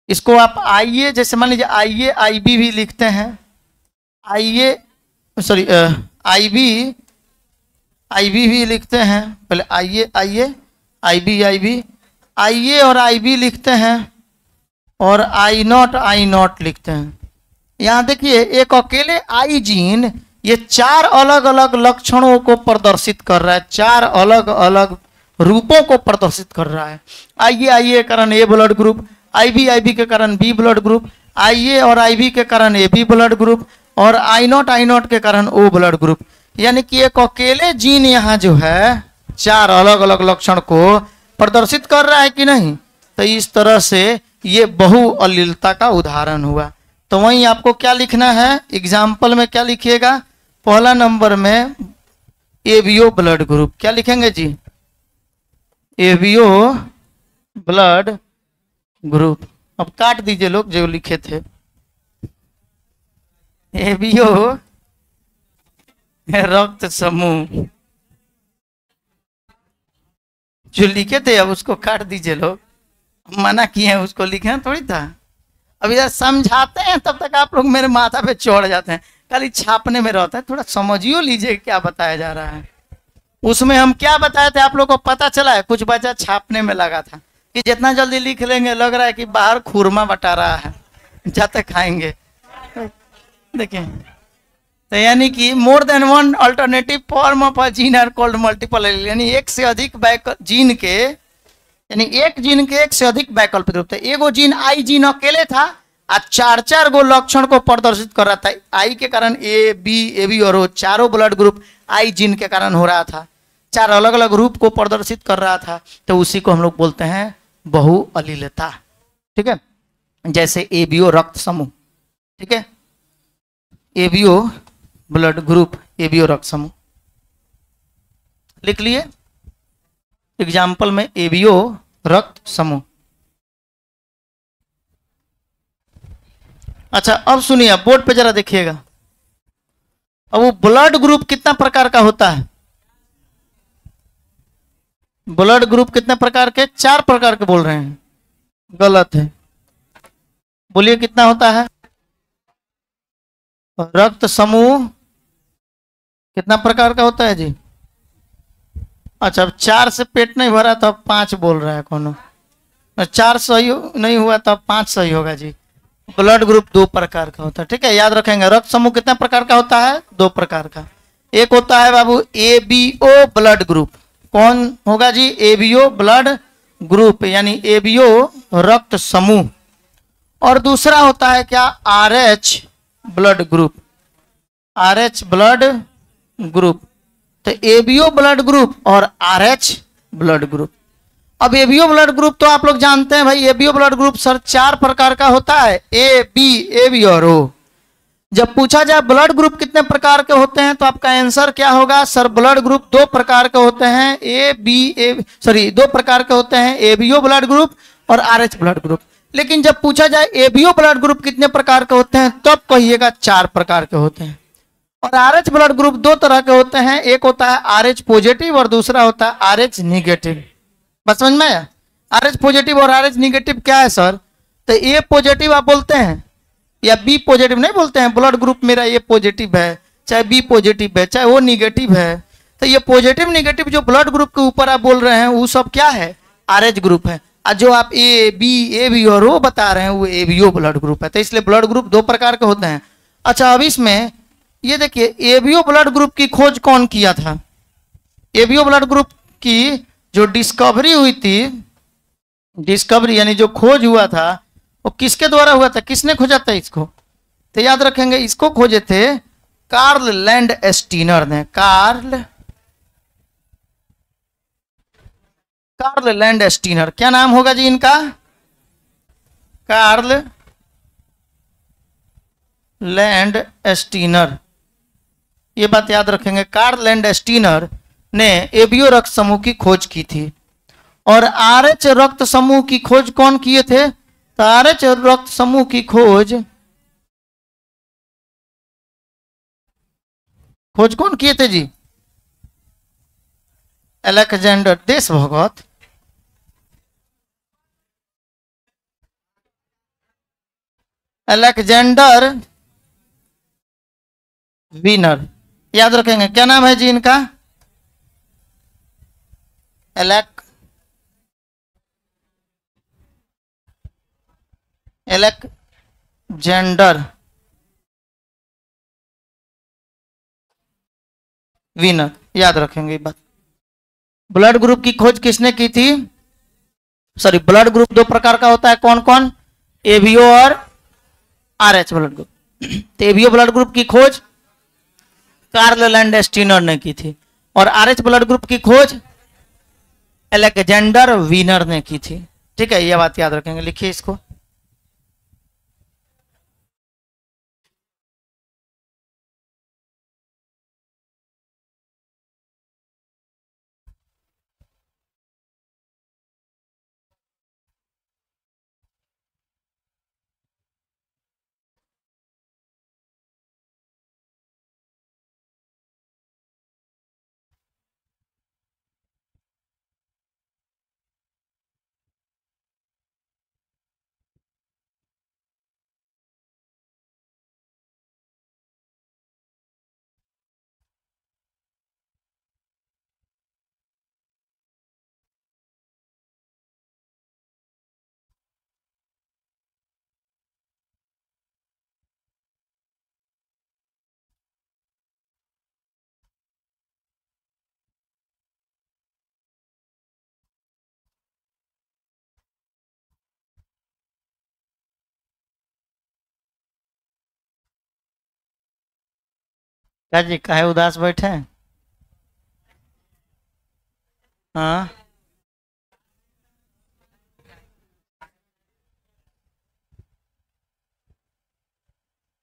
इसको आप आईए, जैसे मान लीजिए आईए आईबी भी लिखते हैं, आईए सॉरी आईबी आईबी भी लिखते हैं। पहले आईए आईए आईबी आईबी आईए और आईबी लिखते हैं, और आई नॉट लिखते हैं। यहाँ देखिए, एक अकेले आई जीन ये चार अलग अलग लक्षणों को प्रदर्शित कर रहा है, चार अलग अलग रूपों को प्रदर्शित कर रहा है। आईए के कारण ए ब्लड ग्रुप, आईबी के कारण बी ब्लड ग्रुप, आईए और आईबी के कारण ए बी ब्लड ग्रुप, और आई नॉट के कारण ओ ब्लड ग्रुप। यानी कि एक अकेले जीन यहाँ जो है चार अलग अलग लक्षण को प्रदर्शित कर रहा है कि नहीं। तो इस तरह से ये बहुअलीलता का उदाहरण हुआ। तो वहीं आपको क्या लिखना है, एग्जाम्पल में क्या लिखिएगा, पहला नंबर में एबीओ ब्लड ग्रुप। क्या लिखेंगे जी, एबीओ ब्लड ग्रुप। अब काट दीजिए लोग जो लिखे थे, एबीओ रक्त समूह जो लिखे थे, अब उसको काट दीजिए लोग। मना किए हैं उसको लिखना थोड़ी था। अब इधर समझाते हैं तब तक आप लोग मेरे माथा पे चढ़ जाते हैं, खाली छापने में रहता है। थोड़ा समझियो लीजिए क्या बताया जा रहा है। उसमें हम क्या बताए थे आप लोग को पता चला है, कुछ बचा छापने में लगा था कि जितना जल्दी लिख लेंगे लग रहा है कि बाहर खुरमा बटा रहा है, जाते खाएंगे। देखिए, तो यानी कि more than one alternative form of a gene are called multiple allele. यानी एक से अधिक जीन के, यानी एक जीन के एक से अधिक वैकल्पिक रूप थे। एगो जीन आई जीन अकेले था और चार चार गो लक्षण को प्रदर्शित कर रहा था। आई के कारण ए बी और ओ चारों ब्लड ग्रुप आई जीन के कारण हो रहा था, चार अलग अलग रूप को प्रदर्शित कर रहा था। तो उसी को हम लोग बोलते हैं बहुअलीलता। ठीक है, जैसे एबीओ रक्त समूह। ठीक है, एबीओ ब्लड ग्रुप, एबीओ रक्त समूह लिख लिए एग्जाम्पल में, एबीओ रक्त समूह। अच्छा, अब सुनिए, बोर्ड पे जरा देखिएगा। अब वो ब्लड ग्रुप कितना प्रकार का होता है, ब्लड ग्रुप कितने प्रकार के, चार प्रकार के बोल रहे हैं, गलत है। बोलिए कितना होता है, रक्त समूह कितना प्रकार का होता है जी। अच्छा, अब चार से पेट नहीं भरा तो अब पांच बोल रहा है कोनो, चार सही नहीं हुआ तो अब पांच सही होगा जी। ब्लड ग्रुप दो प्रकार का होता है। ठीक है, याद रखेंगे। रक्त समूह कितना प्रकार का होता है, दो प्रकार का। एक होता है बाबू एबीओ ब्लड ग्रुप। कौन होगा जी, एबीओ ब्लड ग्रुप, यानी एबीओ रक्त समूह। और दूसरा होता है क्या, RH blood group, RH blood group. तो एबीओ ब्लड ग्रुप और आरएच ब्लड ग्रुप। अब एबीओ ब्लड ग्रुप तो आप लोग जानते हैं भाई, एबीओ ब्लड ग्रुप सर चार प्रकार का होता है, ए बी ए बी और ओ। जब पूछा जाए ब्लड ग्रुप कितने प्रकार के होते हैं तो आपका आंसर क्या होगा सर? ब्लड ग्रुप दो प्रकार के होते हैं, दो प्रकार के होते हैं, एबीओ ब्लड ग्रुप और आरएच ब्लड ग्रुप। लेकिन जब पूछा जाए एबीओ ब्लड ग्रुप कितने प्रकार के होते हैं तब कहिएगा 4 प्रकार के होते हैं। और आरएच ब्लड ग्रुप दो तरह के होते हैं, एक होता है आरएच पॉजिटिव और दूसरा होता है आरएच निगेटिव। बस समझ में आया? आरएच पॉजिटिव और आरएच निगेटिव क्या है सर? तो ए पॉजिटिव आप बोलते हैं या बी पॉजिटिव नहीं बोलते हैं, ब्लड ग्रुप मेरा ये पॉजिटिव है, चाहे बी पॉजिटिव है, चाहे वो निगेटिव है। तो ये पॉजिटिव निगेटिव जो ब्लड ग्रुप के ऊपर आप बोल रहे हैं वो सब क्या है? आरएच ग्रुप है। और जो आप ए बी और वो बता रहे हैं वो एबीओ ब्लड ग्रुप है। तो इसलिए ब्लड ग्रुप दो प्रकार के होते हैं। अच्छा, अब इसमें ये देखिए एबीओ ब्लड ग्रुप की खोज कौन किया था? एबीओ ब्लड ग्रुप की जो डिस्कवरी हुई थी, डिस्कवरी यानी जो खोज हुआ था वो किसके द्वारा हुआ था? किसने खोजा था इसको? तो याद रखेंगे इसको खोजे थे कार्ल लैंड स्टीनर ने। कार्ल लैंड स्टीनर, क्या नाम होगा जी इनका? Karl Landsteiner. ये बात याद रखेंगे, कार्ल लैंड स्टीनर ने एबीओ रक्त समूह की खोज की थी। और आरएच रक्त समूह की खोज कौन किए थे? तो आरएच रक्त समूह की खोज कौन किए थे जी? अलेक्जेंडर देशभगत अलेक्जेंडर वीनर। याद रखेंगे क्या नाम है जी इनका? Alexander Wiener. याद रखेंगे ये बात। ब्लड ग्रुप की खोज किसने की थी? सॉरी, ब्लड ग्रुप दो प्रकार का होता है, कौन कौन? एबीओ और आरएच ब्लड ग्रुप। तो एबीओ ब्लड ग्रुप की खोज कार्ल लैंड स्टीनर ने की थी और आरएच ब्लड ग्रुप की खोज अलेक्जेंडर वीनर ने की थी। ठीक है, यह बात याद रखेंगे, लिखिए इसको। क्या जी, काहे उदास बैठे हैं? हाँ,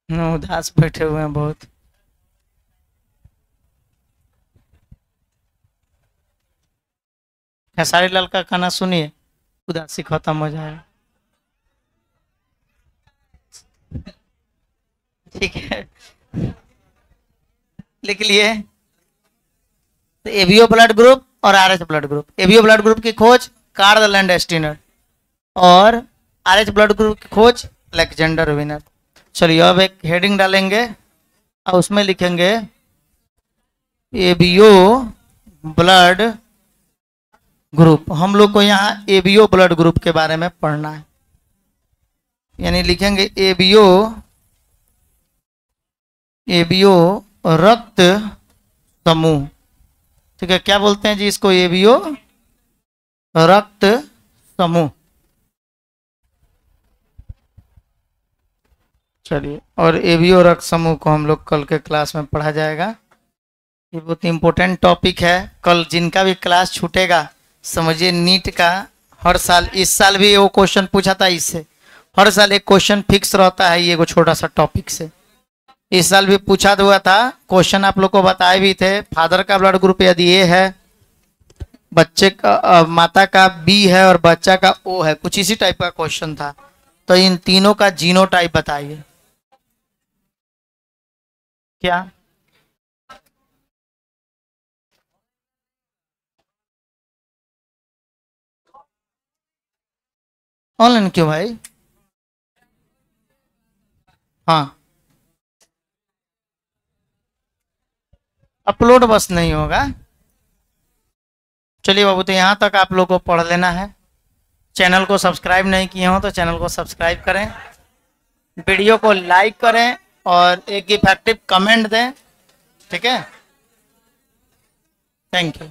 उदास बैठे हुए हैं बहुत। खेसारी लाल का गाना सुनिए, उदासी खत्म हो जाएगा। ठीक है, लिख लिए। तो एबीओ ब्लड ग्रुप और RH blood group. ABO blood group की खोज कार्ल लैंड स्टीनर और आरएच ब्लड ग्रुप की खोज अलेक्जेंडर वीनर। चलिए अब एक हेडिंग डालेंगे और उसमें लिखेंगे एबीओ ब्लड ग्रुप। हम लोग को यहाँ एबीओ ब्लड ग्रुप के बारे में पढ़ना है, यानी लिखेंगे एबीओ रक्त समूह। ठीक है, क्या बोलते हैं जी इसको? एबीओ रक्त समूह। चलिए, और एबीओ रक्त समूह को हम लोग कल के क्लास में पढ़ा जाएगा। ये बहुत इंपॉर्टेंट टॉपिक है। कल जिनका भी क्लास छूटेगा, समझिए नीट का हर साल, इस साल भी वो क्वेश्चन पूछा था इससे, हर साल एक क्वेश्चन फिक्स रहता है ये छोटा सा टॉपिक से। इस साल भी पूछा हुआ था, क्वेश्चन आप लोग को बताए भी थे। फादर का ब्लड ग्रुप यदि ए है, बच्चे का माता का बी है और बच्चा का ओ है, कुछ इसी टाइप का क्वेश्चन था। तो इन तीनों का जीनोटाइप बताइए। क्या ऑनलाइन क्यों भाई? हाँ, अपलोड बस नहीं होगा। चलिए बाबू, तो यहाँ तक आप लोग को पढ़ लेना है। चैनल को सब्सक्राइब नहीं किए हो तो चैनल को सब्सक्राइब करें, वीडियो को लाइक करें और एक इफेक्टिव कमेंट दें। ठीक है, थैंक यू।